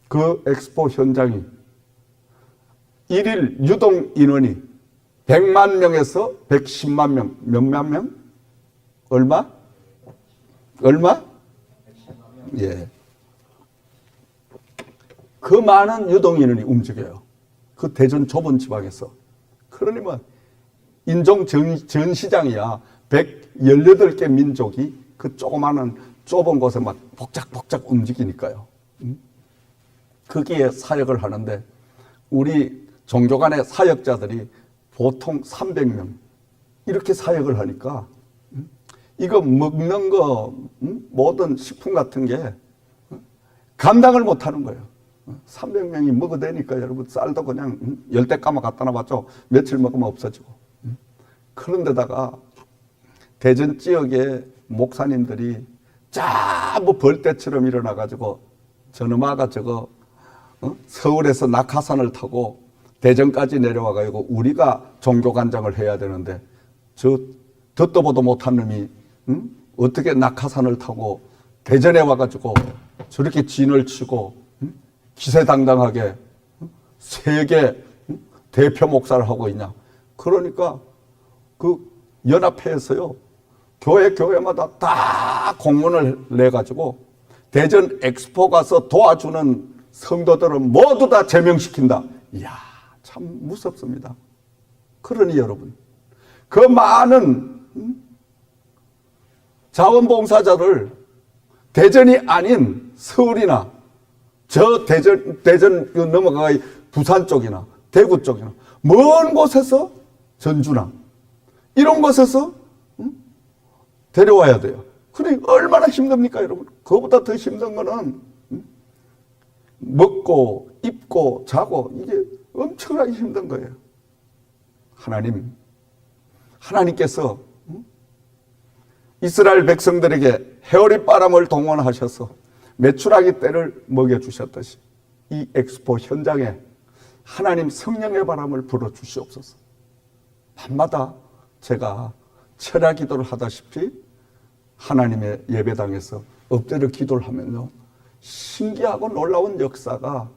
그 엑스포 현장이 일일 유동 인원이 100만 명에서 110만 명, 몇만 명? 얼마? 예. 그 많은 유동 인원이 움직여요. 그 대전 좁은 지방에서. 그러니까 인종 전시장이야. 118개 민족이 그 조그마한 좁은 곳에 막 복작복작 움직이니까요. 거기에 사역을 하는데 우리 종교 간의 사역자들이 보통 300명 이렇게 사역을 하니까 이거 먹는 거 모든 식품 같은 게 감당을 못하는 거예요. 300명이 먹어대니까 여러분 쌀도 그냥 10대 까마 갖다 놔봤죠. 며칠 먹으면 없어지고. 그런데다가 대전 지역의 목사님들이 뭐 벌떼처럼 일어나가지고 저놈아가 저거 서울에서 낙하산을 타고 대전까지 내려와가지고 우리가 종교관장을 해야 되는데 저 듣도 보도 못한 놈이 어떻게 낙하산을 타고 대전에 와가지고 저렇게 진을 치고 기세당당하게 세계 대표 목사를 하고 있냐. 그러니까 그 연합회에서요 교회마다 다 공문을 내가지고 대전 엑스포 가서 도와주는 성도들은 모두 다 제명시킨다. 이야, 참 무섭습니다. 그러니 여러분, 그 많은 자원봉사자를 대전이 아닌 서울이나 저 대전 넘어가 부산 쪽이나 대구 쪽이나 먼 곳에서 전주나 이런 곳에서 데려와야 돼요. 그래 얼마나 힘듭니까, 여러분? 그거보다 더 힘든 거는 먹고 입고 자고 이게 엄청나게 힘든 거예요. 하나님께서 이스라엘 백성들에게 해오리 바람을 동원하셔서 메추라기 떼를 먹여주셨듯이 이 엑스포 현장에 하나님 성령의 바람을 불어주시옵소서. 밤마다 제가 철야 기도를 하다시피 하나님의 예배당에서 엎드려 기도를 하면요 신기하고 놀라운 역사가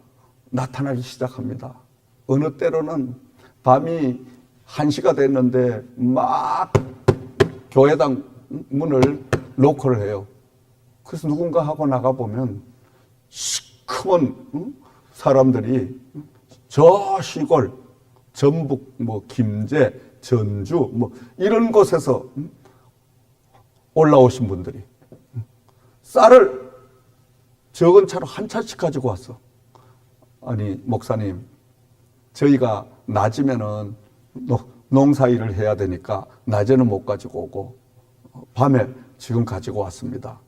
나타나기 시작합니다. 어느 때로는 밤이 1시가 됐는데 막 교회당 문을 노크를 해요. 그래서 누군가 하고 나가보면 시커먼 사람들이 저 시골 전북 김제 전주 이런 곳에서 올라오신 분들이 쌀을 적은 차로 한 차씩 가지고 왔어. 아니 목사님, 저희가 낮이면은 농사일을 해야 되니까 낮에는 못 가지고 오고 밤에 지금 가지고 왔습니다.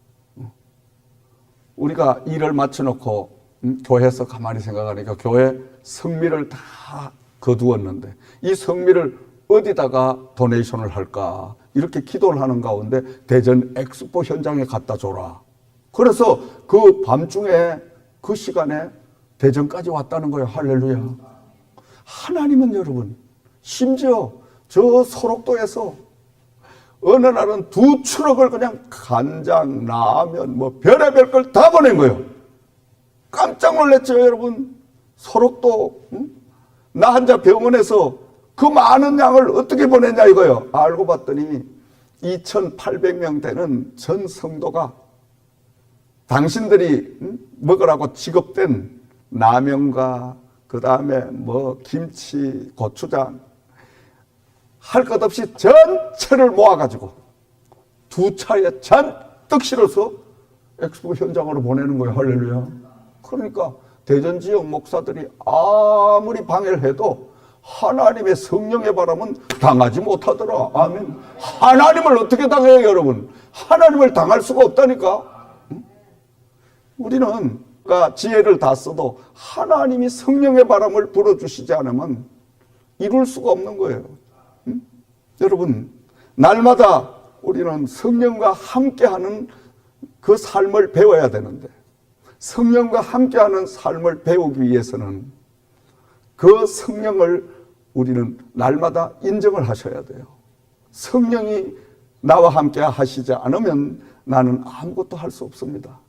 우리가 일을 마쳐놓고 교회에서 가만히 생각하니까 교회 성미를 다 거두었는데 이 성미를 어디다가 도네이션을 할까 이렇게 기도를 하는 가운데 대전 엑스포 현장에 갖다 줘라. 그래서 그 밤중에 그 시간에 대전까지 왔다는 거예요. 할렐루야. 하나님은 여러분 심지어 저 소록도에서 어느 날은 2트럭을 그냥 간장, 라면 뭐 별의별 걸 다 보낸 거예요. 깜짝 놀랐죠 여러분. 소록도 나 혼자 병원에서 그 많은 양을 어떻게 보냈냐 이거예요. 알고 봤더니 2,800명 되는 전 성도가 당신들이 먹으라고 지급된 라면과 그 다음에 뭐 김치, 고추장 할 것 없이 전체를 모아가지고 2차에 잔뜩 실어서 엑스포 현장으로 보내는 거예요. 할렐루야. 그러니까 대전 지역 목사들이 아무리 방해를 해도 하나님의 성령의 바람은 당하지 못하더라. 아멘. 하나님을 어떻게 당해요 여러분? 하나님을 당할 수가 없다니까. 우리는 지혜를 다 써도 하나님이 성령의 바람을 불어주시지 않으면 이룰 수가 없는 거예요. 여러분 날마다 우리는 성령과 함께하는 그 삶을 배워야 되는데 성령과 함께하는 삶을 배우기 위해서는 그 성령을 우리는 날마다 인정을 하셔야 돼요. 성령이 나와 함께 하시지 않으면 나는 아무것도 할 수 없습니다.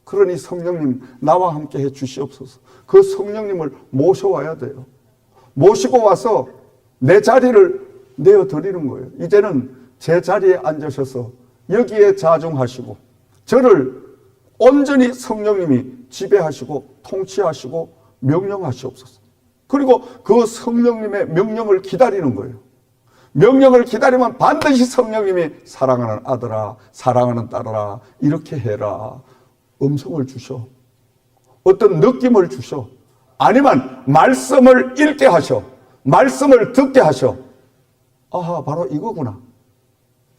그러니 성령님 나와 함께 해 주시옵소서. 그 성령님을 모셔와야 돼요. 모시고 와서 내 자리를 내어드리는 거예요. 이제는 제 자리에 앉으셔서 여기에 자중하시고 저를 온전히 성령님이 지배하시고 통치하시고 명령하시옵소서. 그리고 그 성령님의 명령을 기다리는 거예요. 명령을 기다리면 반드시 성령님이 사랑하는 아들아, 사랑하는 딸아 이렇게 해라. 음성을 주셔. 어떤 느낌을 주셔. 아니면 말씀을 읽게 하셔. 말씀을 듣게 하셔. 아하, 바로 이거구나.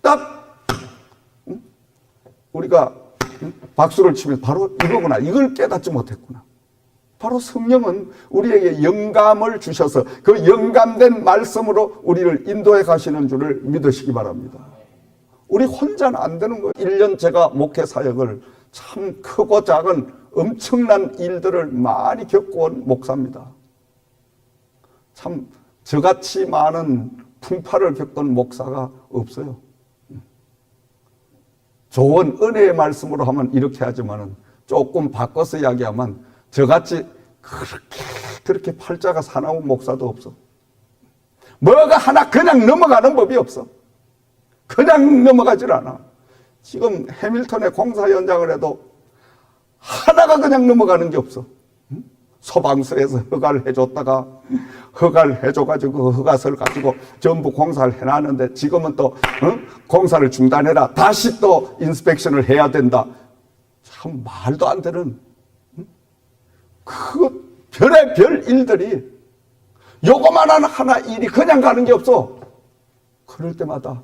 딱 우리가 박수를 치면 바로 이거구나. 이걸 깨닫지 못했구나. 바로 성령은 우리에게 영감을 주셔서 그 영감된 말씀으로 우리를 인도해 가시는 줄을 믿으시기 바랍니다. 우리 혼자는 안 되는 거예요. 1년 제가 목회 사역을 참 크고 작은 엄청난 일들을 많이 겪어온 목사입니다. 참 저같이 많은 풍파를 겪은 목사가 없어요. 좋은 은혜의 말씀으로 하면 이렇게 하지만은 조금 바꿔서 이야기하면 저같이 그렇게 팔자가 사나운 목사도 없어. 뭐가 하나 그냥 넘어가는 법이 없어. 그냥 넘어가질 않아. 지금 해밀턴의 공사 현장을 해도 하나가 그냥 넘어가는 게 없어. 소방서에서 허가를 해줬다가 허가를 해줘가지고 그 허가서를 가지고 전부 공사를 해놨는데 지금은 또 공사를 중단해라. 다시 또 인스펙션을 해야 된다. 참 말도 안 되는 그 별의별 일들이 요거만한 하나 일이 그냥 가는 게 없어. 그럴 때마다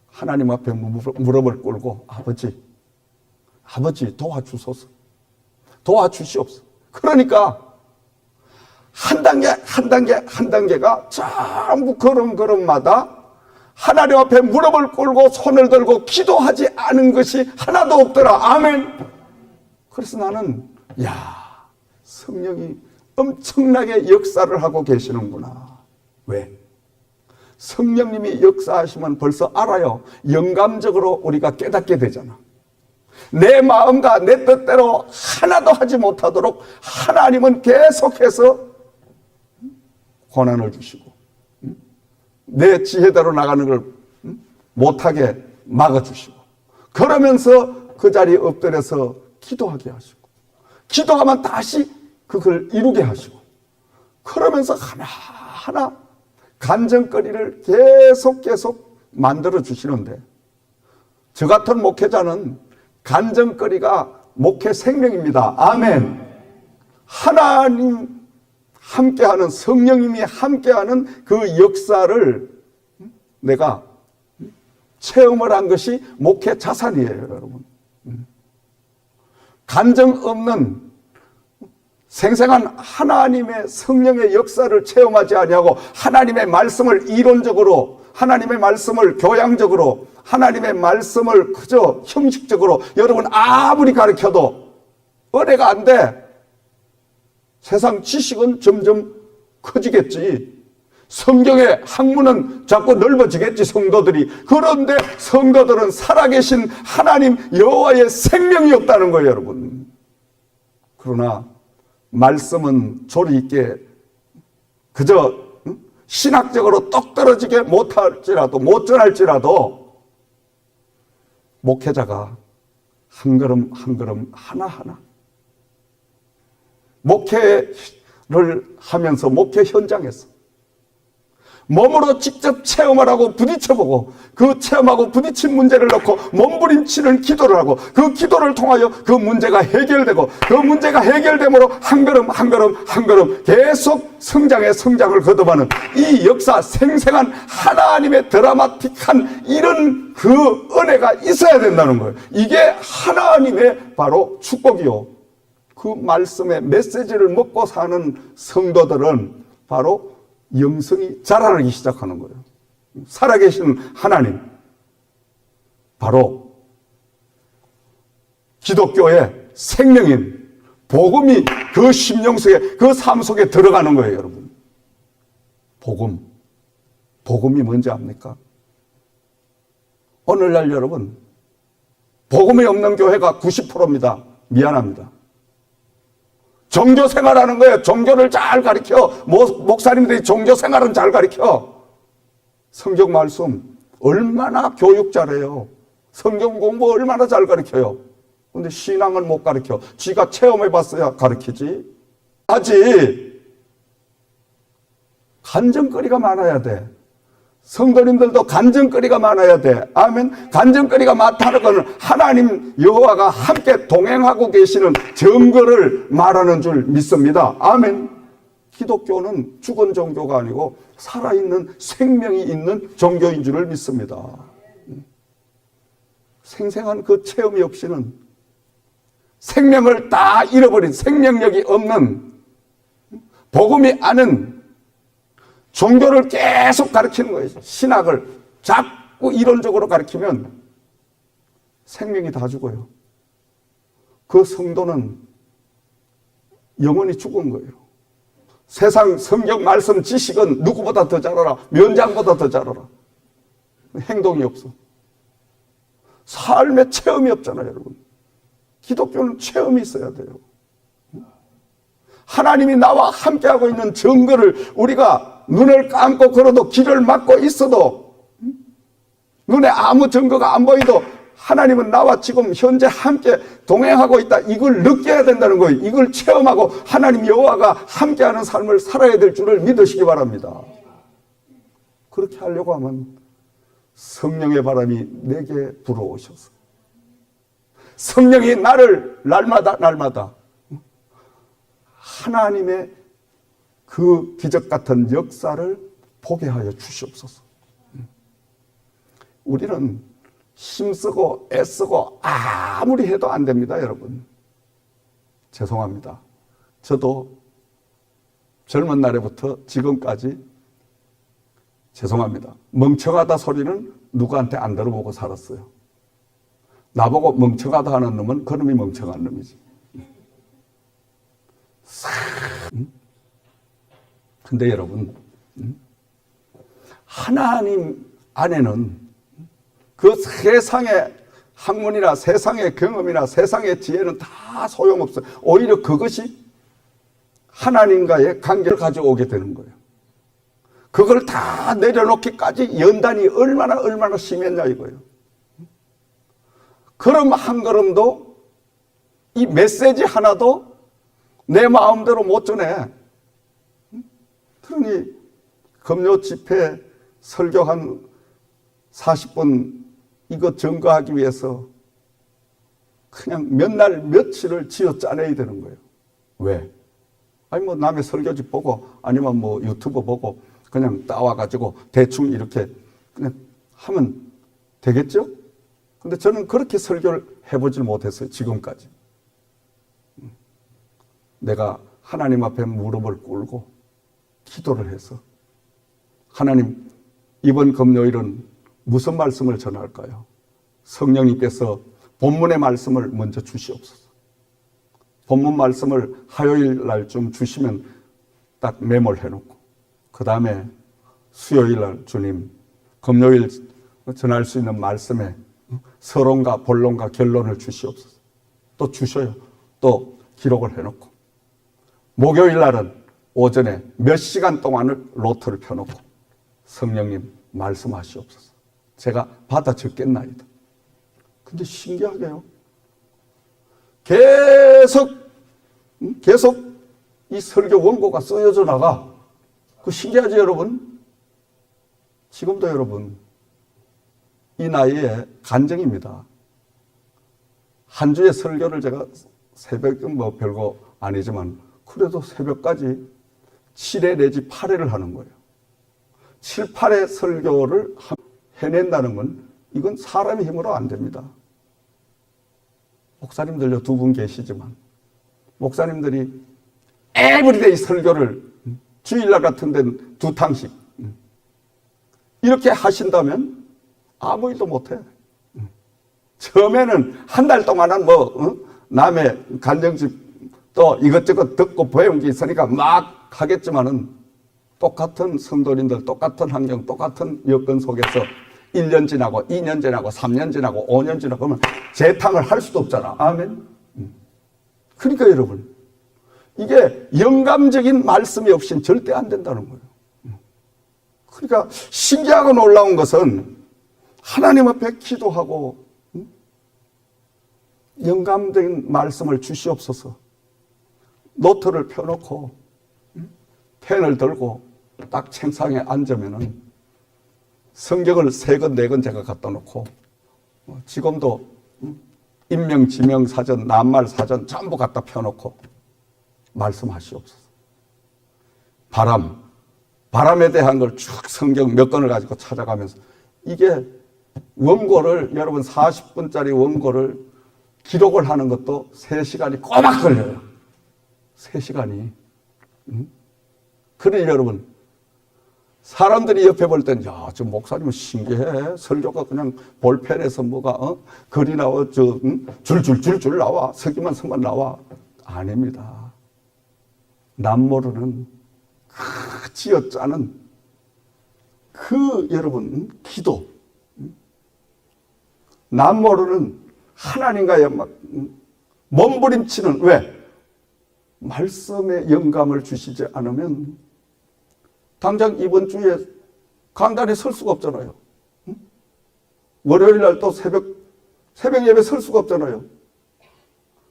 하나님 앞에 무릎을 꿇고 아버지 도와주소서. 도와주시옵소서. 그러니까 한 단계가 전부 걸음마다 하나님 앞에 무릎을 꿇고 손을 들고 기도하지 않은 것이 하나도 없더라. 아멘. 그래서 나는 성령이 엄청나게 역사를 하고 계시는구나. 왜? 성령님이 역사하시면 벌써 알아요. 영감적으로 우리가 깨닫게 되잖아. 내 마음과 내 뜻대로 하나도 하지 못하도록 하나님은 계속해서 고난을 주시고 내 지혜대로 나가는 걸 못하게 막아주시고 그러면서 그 자리에 엎드려서 기도하게 하시고 기도하면 다시 그걸 이루게 하시고 그러면서 하나하나 간증거리를 계속 만들어 주시는데 저 같은 목회자는 간증거리가 목회 생명입니다. 아멘. 하나님 함께하는, 성령님이 함께하는 그 역사를 내가 체험을 한 것이 목회 자산이에요, 여러분. 간증 없는 생생한 하나님의 성령의 역사를 체험하지 아니하고 하나님의 말씀을 이론적으로, 하나님의 말씀을 교양적으로, 하나님의 말씀을 그저 형식적으로 여러분 아무리 가르쳐도 은혜가 안 돼. 세상 지식은 점점 커지겠지. 성경의 학문은 자꾸 넓어지겠지, 성도들이. 그런데 성도들은 살아계신 하나님 여호와의 생명이 없다는 거예요, 여러분. 그러나 말씀은 조리 있게 그저 신학적으로 똑 떨어지게 못할지라도, 못 전할지라도 목회자가 한 걸음 한 걸음 하나하나 목회를 하면서 목회 현장에서 몸으로 직접 체험을 하고 부딪혀보고 그 체험하고 부딪힌 문제를 놓고 몸부림치는 기도를 하고 그 기도를 통하여 그 문제가 해결되고 그 문제가 해결됨으로 한 걸음 한 걸음 한 걸음 계속 성장의 성장을 거듭하는 이 역사, 생생한 하나님의 드라마틱한 이런 그 은혜가 있어야 된다는 거예요. 이게 하나님의 바로 축복이요. 그 말씀의 메시지를 먹고 사는 성도들은 바로 영성이 자라나기 시작하는 거예요. 살아계신 하나님, 바로 기독교의 생명인 복음이 그 심령 속에, 그 삶 속에 들어가는 거예요, 여러분. 복음이 뭔지 압니까? 오늘날 여러분, 복음이 없는 교회가 90%입니다. 미안합니다. 종교생활하는 거예요. 종교를 잘 가르쳐. 목사님들이 종교생활은 잘 가르쳐. 성경 말씀 얼마나 교육 잘해요. 성경 공부 얼마나 잘 가르쳐요. 근데 신앙은 못 가르쳐. 지가 체험해봤어야 가르치지. 아직 간증거리가 많아야 돼. 성도님들도 간증거리가 많아야 돼. 아멘. 간증거리가 많다는 것은 하나님 여호와가 함께 동행하고 계시는 증거를 말하는 줄 믿습니다. 아멘. 기독교는 죽은 종교가 아니고 살아있는 생명이 있는 종교인 줄을 믿습니다. 생생한 그 체험이 없이는 생명을 다 잃어버린, 생명력이 없는, 복음이 아는 종교를 계속 가르치는 거예요. 신학을 자꾸 이론적으로 가르치면 생명이 다 죽어요. 그 성도는 영원히 죽은 거예요. 세상 성경 말씀 지식은 누구보다 더 잘 알아. 면장보다 더 잘 알아. 행동이 없어. 삶의 체험이 없잖아요, 여러분. 기독교는 체험이 있어야 돼요. 하나님이 나와 함께하고 있는 증거를 우리가 눈을 감고 걸어도 길을 막고 있어도 눈에 아무 증거가 안 보이도 하나님은 나와 지금 현재 함께 동행하고 있다. 이걸 느껴야 된다는 거예요. 이걸 체험하고 하나님 여호와가 함께하는 삶을 살아야 될 줄을 믿으시기 바랍니다. 그렇게 하려고 하면 성령의 바람이 내게 불어오셔서 성령이 나를 날마다 하나님의 그 기적 같은 역사를 보게 하여 주시옵소서. 우리는 힘쓰고 애쓰고 아무리 해도 안 됩니다, 여러분. 죄송합니다. 저도 젊은 날에부터 지금까지 죄송합니다. 멍청하다 소리는 누구한테 안 들어보고 살았어요. 나보고 멍청하다 하는 놈은 그놈이 멍청한 놈이지. 근데 여러분, 하나님 안에는 그 세상의 학문이나 세상의 경험이나 세상의 지혜는 다 소용없어요. 오히려 그것이 하나님과의 관계를 가져오게 되는 거예요. 그걸 다 내려놓기까지 연단이 얼마나 심했냐 이거예요. 걸음 한 걸음도 이 메시지 하나도 내 마음대로 못 전해. 그러니 금요 집회 설교 한 40분 이거 증거하기 위해서 그냥 몇 날 며칠을 쥐어 짜내야 되는 거예요. 왜? 아니 뭐 남의 설교집 보고 아니면 뭐 유튜브 보고 그냥 따와가지고 대충 이렇게 그냥 하면 되겠죠? 근데 저는 그렇게 설교를 해보질 못했어요. 지금까지. 내가 하나님 앞에 무릎을 꿇고 기도를 해서 하나님, 이번 금요일은 무슨 말씀을 전할까요? 성령님께서 본문의 말씀을 먼저 주시옵소서. 본문 말씀을 화요일 날쯤 주시면 딱 메모를 해놓고 그 다음에 수요일 날 주님 금요일 전할 수 있는 말씀에 서론과 본론과 결론을 주시옵소서. 또 주셔요. 또 기록을 해놓고 목요일 날은 오전에 몇 시간 동안을 노트를 펴놓고 성령님 말씀하시옵소서. 제가 받아 적겠나이다. 근데 신기하게요. 계속 이 설교 원고가 쓰여져 나가. 그 신기하지 여러분? 지금도 여러분 이 나이에 간증입니다. 한 주의 설교를 제가 새벽은 뭐 별거 아니지만 그래도 새벽까지 7회 내지 8회를 하는 거예요. 7, 8회 설교를 해낸다는 건 이건 사람의 힘으로 안 됩니다. 목사님들요 두 분 계시지만 목사님들이 에브리데이 설교를 주일날 같은 데는 2탕씩 이렇게 하신다면 아무 일도 못해. 처음에는 한 달 동안은 남의 간증집 또 이것저것 듣고 배운 게 있으니까 막 하겠지만은 똑같은 성도님들, 똑같은 환경, 똑같은 여건 속에서 1년 지나고 2년 지나고 3년 지나고 5년 지나고 그러면 재탕을 할 수도 없잖아. 아멘. 그러니까 여러분 이게 영감적인 말씀이 없이는 절대 안 된다는 거예요. 그러니까 신기하고 놀라운 것은 하나님 앞에 기도하고 영감적인 말씀을 주시옵소서. 노트를 펴놓고 펜을 들고 딱 책상에 앉으면은 성경을 3권, 4권 제가 갖다 놓고 지금도 인명, 지명 사전, 낱말 사전 전부 갖다 펴놓고 말씀하시옵소서. 바람에 대한 걸 쭉 성경 몇 권을 가지고 찾아가면서 이게 원고를 여러분 40분짜리 원고를 기록을 하는 것도 3시간이 꼬박 걸려요. 3시간이. 그러니 여러분 사람들이 옆에 볼 땐 야, 저 목사님은 신기해. 설교가 그냥 볼펜에서 뭐가 글이 나와 줄줄줄줄 나와. 서기만 서만 나와. 아닙니다. 남 모르는 그 쥐어짜는 그 여러분 기도 남 모르는 하나님과의 몸부림치는 왜? 말씀의 영감을 주시지 않으면 당장 이번 주에 강단에 설 수가 없잖아요. 월요일 날 또 새벽 예배 설 수가 없잖아요.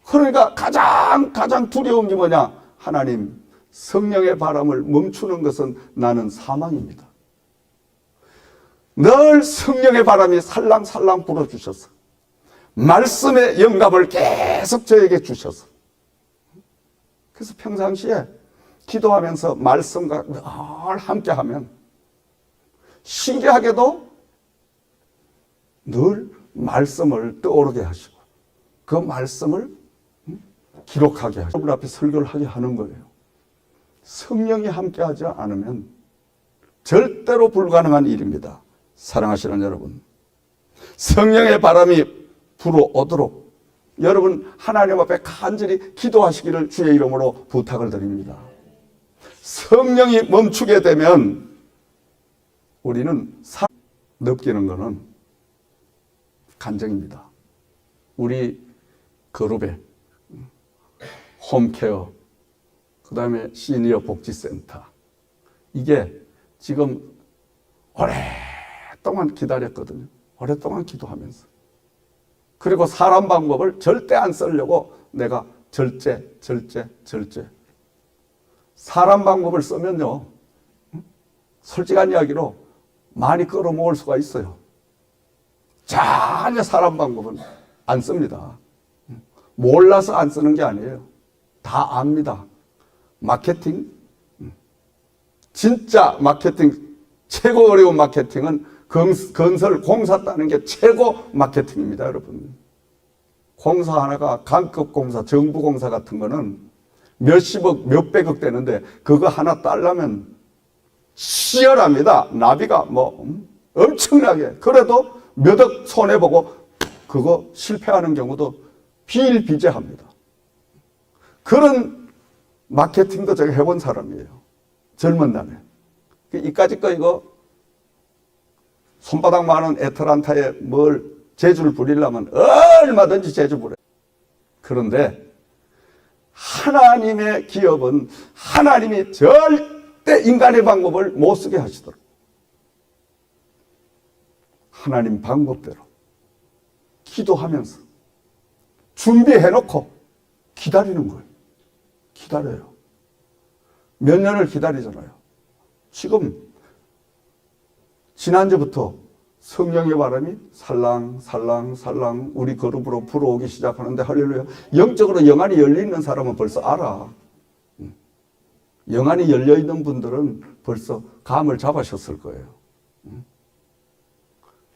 그러니까 가장 두려운 게 뭐냐? 하나님, 성령의 바람을 멈추는 것은 나는 사망입니다. 늘 성령의 바람이 살랑살랑 불어주셔서 말씀의 영감을 계속 저에게 주셔서 그래서 평상시에 기도하면서 말씀과 늘 함께하면 신기하게도 늘 말씀을 떠오르게 하시고 그 말씀을 기록하게 하시고 여러분 앞에 설교를 하게 하는 거예요. 성령이 함께하지 않으면 절대로 불가능한 일입니다. 사랑하시는 여러분, 성령의 바람이 불어오도록 여러분 하나님 앞에 간절히 기도하시기를 주의 이름으로 부탁을 드립니다. 성령이 멈추게 되면 우리는 느끼는 것은 간증입니다. 우리 그룹에 홈케어, 그 다음에 시니어 복지센터 이게 지금 오랫동안 기다렸거든요. 오랫동안 기도하면서 그리고 사람 방법을 절대 안 쓰려고 내가 절제 사람 방법을 쓰면요 솔직한 이야기로 많이 끌어모을 수가 있어요. 전혀 사람 방법은 안 씁니다. 몰라서 안 쓰는 게 아니에요. 다 압니다. 마케팅, 진짜 마케팅, 최고 어려운 마케팅은 건설 공사 따는 게 최고 마케팅입니다, 여러분. 공사 하나가 강급 공사, 정부 공사 같은 거는 몇십억, 몇백억 되는데 그거 하나 따려면 치열합니다. 나비가 엄청나게. 그래도 몇 억 손해보고 그거 실패하는 경우도 비일비재합니다. 그런 마케팅도 제가 해본 사람이에요. 젊은 날에. 이까짓 거 이거 손바닥 많은 애틀란타에 뭘 재주를 부리려면 얼마든지 재주 부려요. 그런데 하나님의 기업은 하나님이 절대 인간의 방법을 못 쓰게 하시더라고요. 하나님 방법대로 기도하면서 준비해놓고 기다리는 거예요. 기다려요. 몇 년을 기다리잖아요. 지금 지난주부터 성령의 바람이 살랑살랑살랑 우리 그룹으로 불어오기 시작하는데 할렐루야. 영적으로 영안이 열려있는 사람은 벌써 알아. 영안이 열려있는 분들은 벌써 감을 잡으셨을 거예요.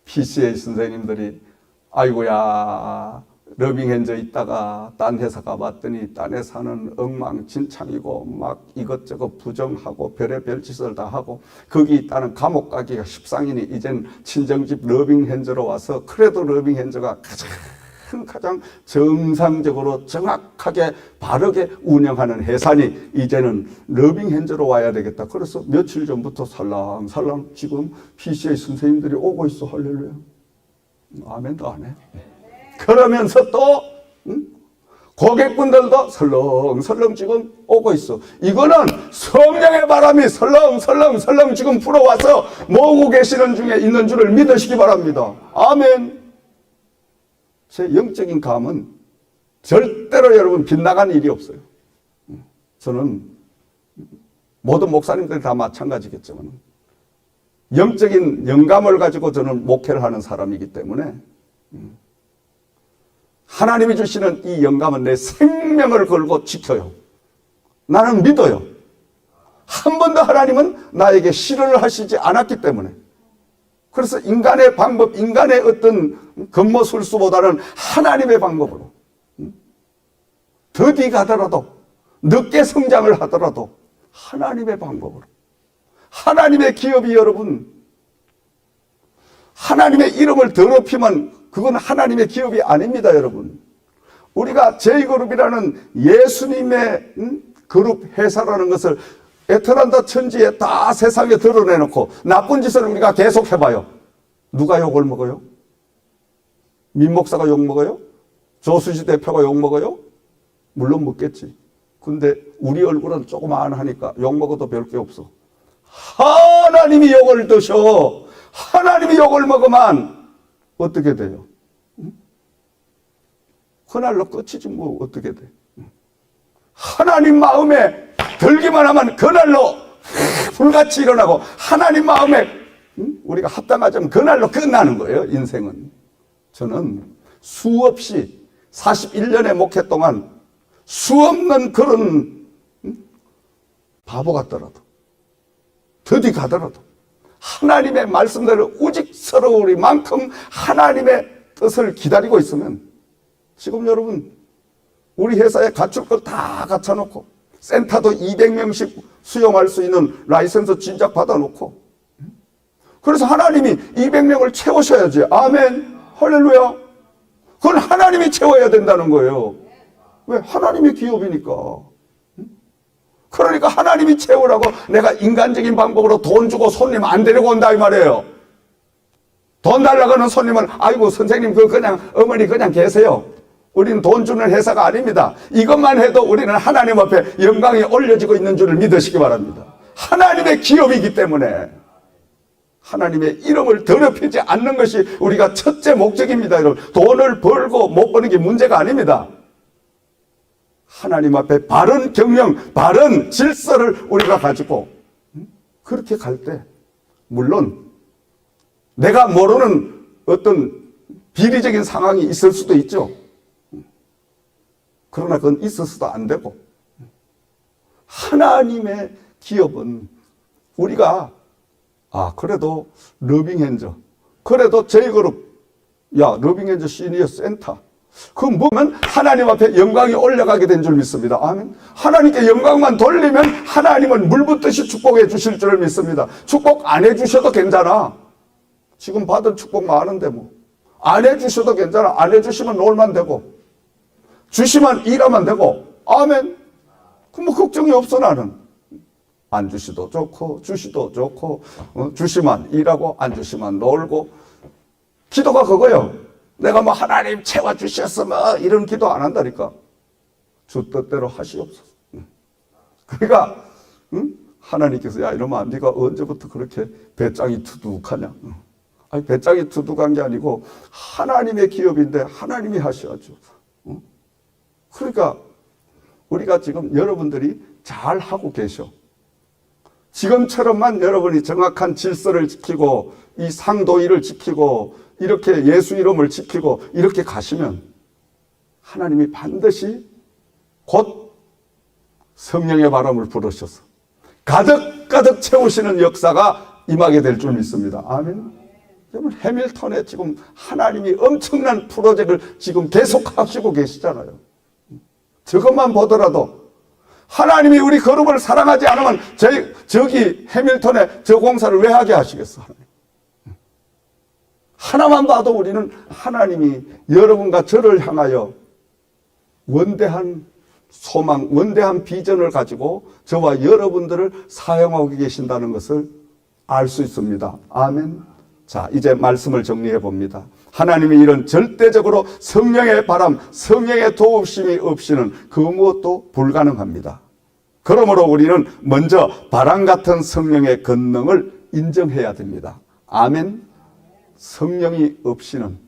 PCA 선생님들이 아이고야 러빙핸저 있다가 딴 회사 가봤더니 딴 회사는 엉망진창이고 막 이것저것 부정하고 별의별 짓을 다 하고 거기 있다는 감옥 가기가 십상이니 이젠 친정집 러빙핸저로 와서 그래도 러빙핸저가 가장 정상적으로 정확하게 바르게 운영하는 회사니 이제는 러빙핸저로 와야 되겠다. 그래서 며칠 전부터 살랑살랑 지금 PCA 선생님들이 오고 있어. 할렐루야. 아멘도 안 해. 그러면서 또 고객분들도 설렁설렁 지금 오고 있어. 이거는 성령의 바람이 설렁설렁 지금 불어와서 모으고 계시는 중에 있는 줄을 믿으시기 바랍니다. 아멘. 제 영적인 감은 절대로 여러분 빗나간 일이 없어요. 저는 모든 목사님들이 다 마찬가지겠지만 영적인 영감을 가지고 저는 목회를 하는 사람이기 때문에 하나님이 주시는 이 영감은 내 생명을 걸고 지켜요. 나는 믿어요. 한 번도 하나님은 나에게 실현을 하시지 않았기 때문에. 그래서 인간의 방법, 인간의 어떤 겉모술수보다는 하나님의 방법으로 더디 가더라도 늦게 성장을 하더라도 하나님의 방법으로 하나님의 기업이 여러분 하나님의 이름을 더럽히면 그건 하나님의 기업이 아닙니다, 여러분. 우리가 J그룹이라는 예수님의 그룹 회사라는 것을 애틀란타 천지에 다 세상에 드러내놓고 나쁜 짓을 우리가 계속 해봐요. 누가 욕을 먹어요? 민 목사가 욕 먹어요? 조수지 대표가 욕 먹어요? 물론 먹겠지. 근데 우리 얼굴은 조그만하니까 욕 먹어도 별 게 없어. 하나님이 욕을 드셔. 하나님이 욕을 먹으면 어떻게 돼요? 그날로 끝이지 뭐 어떻게 돼? 하나님 마음에 들기만 하면 그날로 불같이 일어나고 하나님 마음에 우리가 합당하자면 그날로 끝나는 거예요. 인생은. 저는 수없이 41년의 목회 동안 수없는 그런 바보 같더라도 더디 가더라도 하나님의 말씀대로 우직스러우리만큼 하나님의 뜻을 기다리고 있으면 지금 여러분 우리 회사에 갖출 걸 다 갖춰놓고 센터도 200명씩 수용할 수 있는 라이센스 진작 받아놓고 그래서 하나님이 200명을 채우셔야지. 아멘. 할렐루야. 그건 하나님이 채워야 된다는 거예요. 왜? 하나님의 기업이니까. 그러니까 하나님이 채우라고 내가 인간적인 방법으로 돈 주고 손님 안 데리고 온다 이 말이에요. 돈 달라고 하는 손님은 아이고 선생님 그냥 어머니 그냥 계세요. 우리는 돈 주는 회사가 아닙니다. 이것만 해도 우리는 하나님 앞에 영광이 올려지고 있는 줄을 믿으시기 바랍니다. 하나님의 기업이기 때문에 하나님의 이름을 더럽히지 않는 것이 우리가 첫째 목적입니다. 여러분. 돈을 벌고 못 버는 게 문제가 아닙니다. 하나님 앞에 바른 경영, 바른 질서를 우리가 가지고 그렇게 갈 때 물론 내가 모르는 어떤 비리적인 상황이 있을 수도 있죠. 그러나 그건 있어서도 안 되고, 하나님의 기업은 우리가 그래도 러빙핸즈, 그래도 제이그룹, 러빙핸즈 시니어 센터, 그 뭐면 하나님 앞에 영광이 올라가게 된 줄 믿습니다. 아멘. 하나님께 영광만 돌리면 하나님은 물붓듯이 축복해 주실 줄을 믿습니다. 축복 안 해주셔도 괜찮아. 지금 받은 축복 많은데 뭐. 안 해주셔도 괜찮아. 안 해주시면 놀만 되고, 주시면 일하면 되고. 아멘. 그럼 뭐 걱정이 없어. 나는 안 주시도 좋고 주시도 좋고, 주시면 일하고 안 주시면 놀고. 기도가 그거예요. 내가 뭐 하나님 채워주셨으면 이런 기도 안 한다니까. 주 뜻대로 하시옵소서. 그러니까 하나님께서 야 이러면 네가 언제부터 그렇게 배짱이 투둑하냐. 아니 배짱이 투둑한 게 아니고 하나님의 기업인데 하나님이 하셔야죠. 그러니까 우리가 지금 여러분들이 잘 하고 계셔. 지금처럼만 여러분이 정확한 질서를 지키고 이 상도의를 지키고 이렇게 예수 이름을 지키고 이렇게 가시면 하나님이 반드시 곧 성령의 바람을 불으셔서 가득가득 채우시는 역사가 임하게 될 줄 믿습니다. 아멘. 여러분 해밀턴에 지금 하나님이 엄청난 프로젝트를 지금 계속 하시고 계시잖아요. 저것만 보더라도 하나님이 우리 그룹을 사랑하지 않으면 저기 해밀턴에 저 공사를 왜 하게 하시겠어? 하나만 봐도 우리는 하나님이 여러분과 저를 향하여 원대한 소망, 원대한 비전을 가지고 저와 여러분들을 사용하고 계신다는 것을 알 수 있습니다. 아멘. 자, 이제 말씀을 정리해 봅니다. 하나님이 이런 절대적으로 성령의 바람, 성령의 도우심이 없이는 그 무엇도 불가능합니다. 그러므로 우리는 먼저 바람 같은 성령의 권능을 인정해야 됩니다. 아멘. 성령이 없이는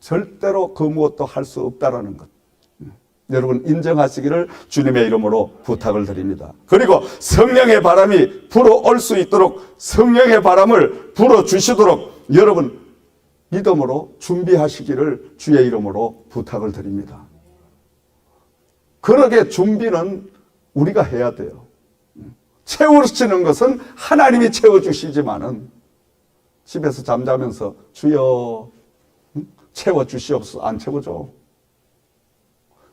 절대로 그 무엇도 할 수 없다라는 것. 여러분 인정하시기를 주님의 이름으로 부탁을 드립니다. 그리고 성령의 바람이 불어올 수 있도록 성령의 바람을 불어주시도록 여러분 믿음으로 준비하시기를 주의 이름으로 부탁을 드립니다. 그러게 준비는 우리가 해야 돼요. 채우시는 것은 하나님이 채워주시지만은 집에서 잠자면서 주여 채워주시옵소서 안 채워줘.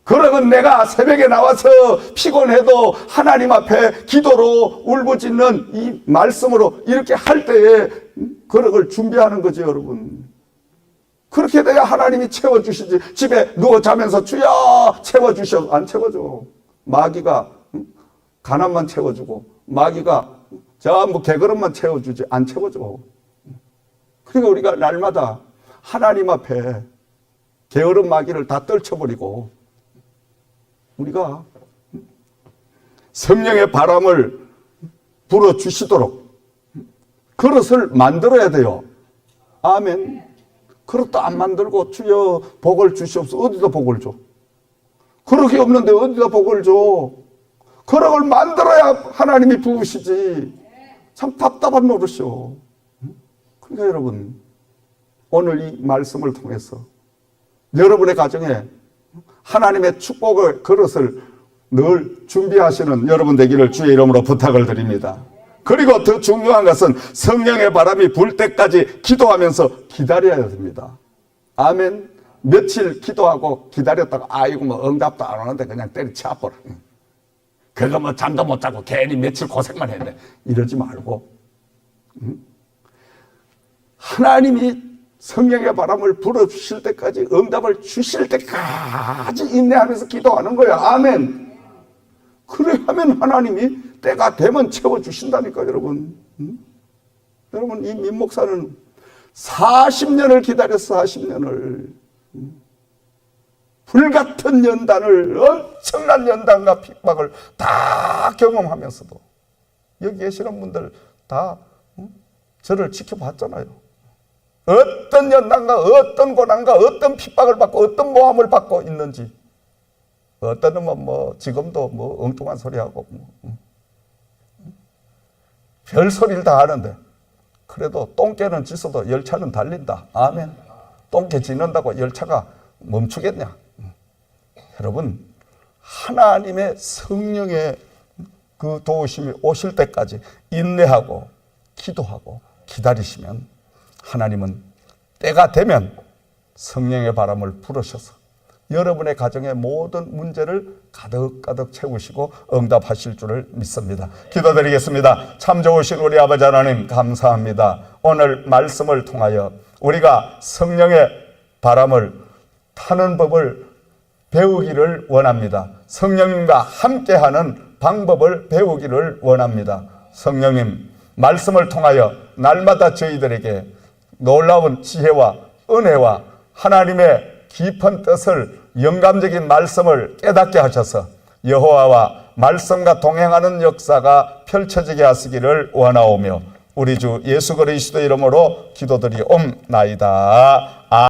그러면 내가 새벽에 나와서 피곤해도 하나님 앞에 기도로 울부짖는 이 말씀으로 이렇게 할 때에 그걸 준비하는 거지 여러분. 그렇게 돼야 하나님이 채워주시지. 집에 누워 자면서 주여 채워주셔 안 채워줘. 마귀가 가난만 채워주고 마귀가 전부 개그릇만 채워주지 안 채워줘. 그러니까 우리가 날마다 하나님 앞에 게으른 마귀를 다 떨쳐버리고 우리가 성령의 바람을 불어주시도록 그릇을 만들어야 돼요. 아멘. 그릇도 안 만들고 주여 복을 주시옵소서. 어디다 복을 줘? 그릇이 없는데 어디다 복을 줘? 그릇을 만들어야 하나님이 부으시지. 참 답답한 노릇이요. 그러니까 여러분 오늘 이 말씀을 통해서 여러분의 가정에 하나님의 축복의 그릇을 늘 준비하시는 여러분 되기를 주의 이름으로 부탁을 드립니다. 그리고 더 중요한 것은 성령의 바람이 불 때까지 기도하면서 기다려야 됩니다. 아멘. 며칠 기도하고 기다렸다가 아이고 뭐 응답도 안 오는데 그냥 때려치워버려. 그거 뭐 잠도 못 자고 괜히 며칠 고생만 했네. 이러지 말고 하나님이 성령의 바람을 불어주실 때까지 응답을 주실 때까지 인내하면서 기도하는 거야. 아멘. 그래 하면 하나님이 때가 되면 채워주신다니까 여러분. 여러분 이 민목사는 40년을 기다렸어. 40년을. 불같은 연단을 엄청난 연단과 핍박을 다 경험하면서도 여기 계시는 분들 다 저를 지켜봤잖아요. 어떤 연단과 어떤 고난과 어떤 핍박을 받고 어떤 모함을 받고 있는지 어떤 놈은 뭐 지금도 뭐 엉뚱한 소리하고 별 소리를 다 하는데 그래도 똥개는 짖어도 열차는 달린다. 아멘. 똥개 짖는다고 열차가 멈추겠냐. 여러분 하나님의 성령의 그 도우심이 오실 때까지 인내하고 기도하고 기다리시면 하나님은 때가 되면 성령의 바람을 불으셔서 여러분의 가정의 모든 문제를 가득가득 채우시고 응답하실 줄을 믿습니다. 기도드리겠습니다. 참 좋으신 우리 아버지 하나님 감사합니다. 오늘 말씀을 통하여 우리가 성령의 바람을 타는 법을 배우기를 원합니다. 성령님과 함께하는 방법을 배우기를 원합니다. 성령님, 말씀을 통하여 날마다 저희들에게 놀라운 지혜와 은혜와 하나님의 깊은 뜻을, 영감적인 말씀을 깨닫게 하셔서 여호와와 말씀과 동행하는 역사가 펼쳐지게 하시기를 원하오며 우리 주 예수 그리스도 이름으로 기도드리옵나이다.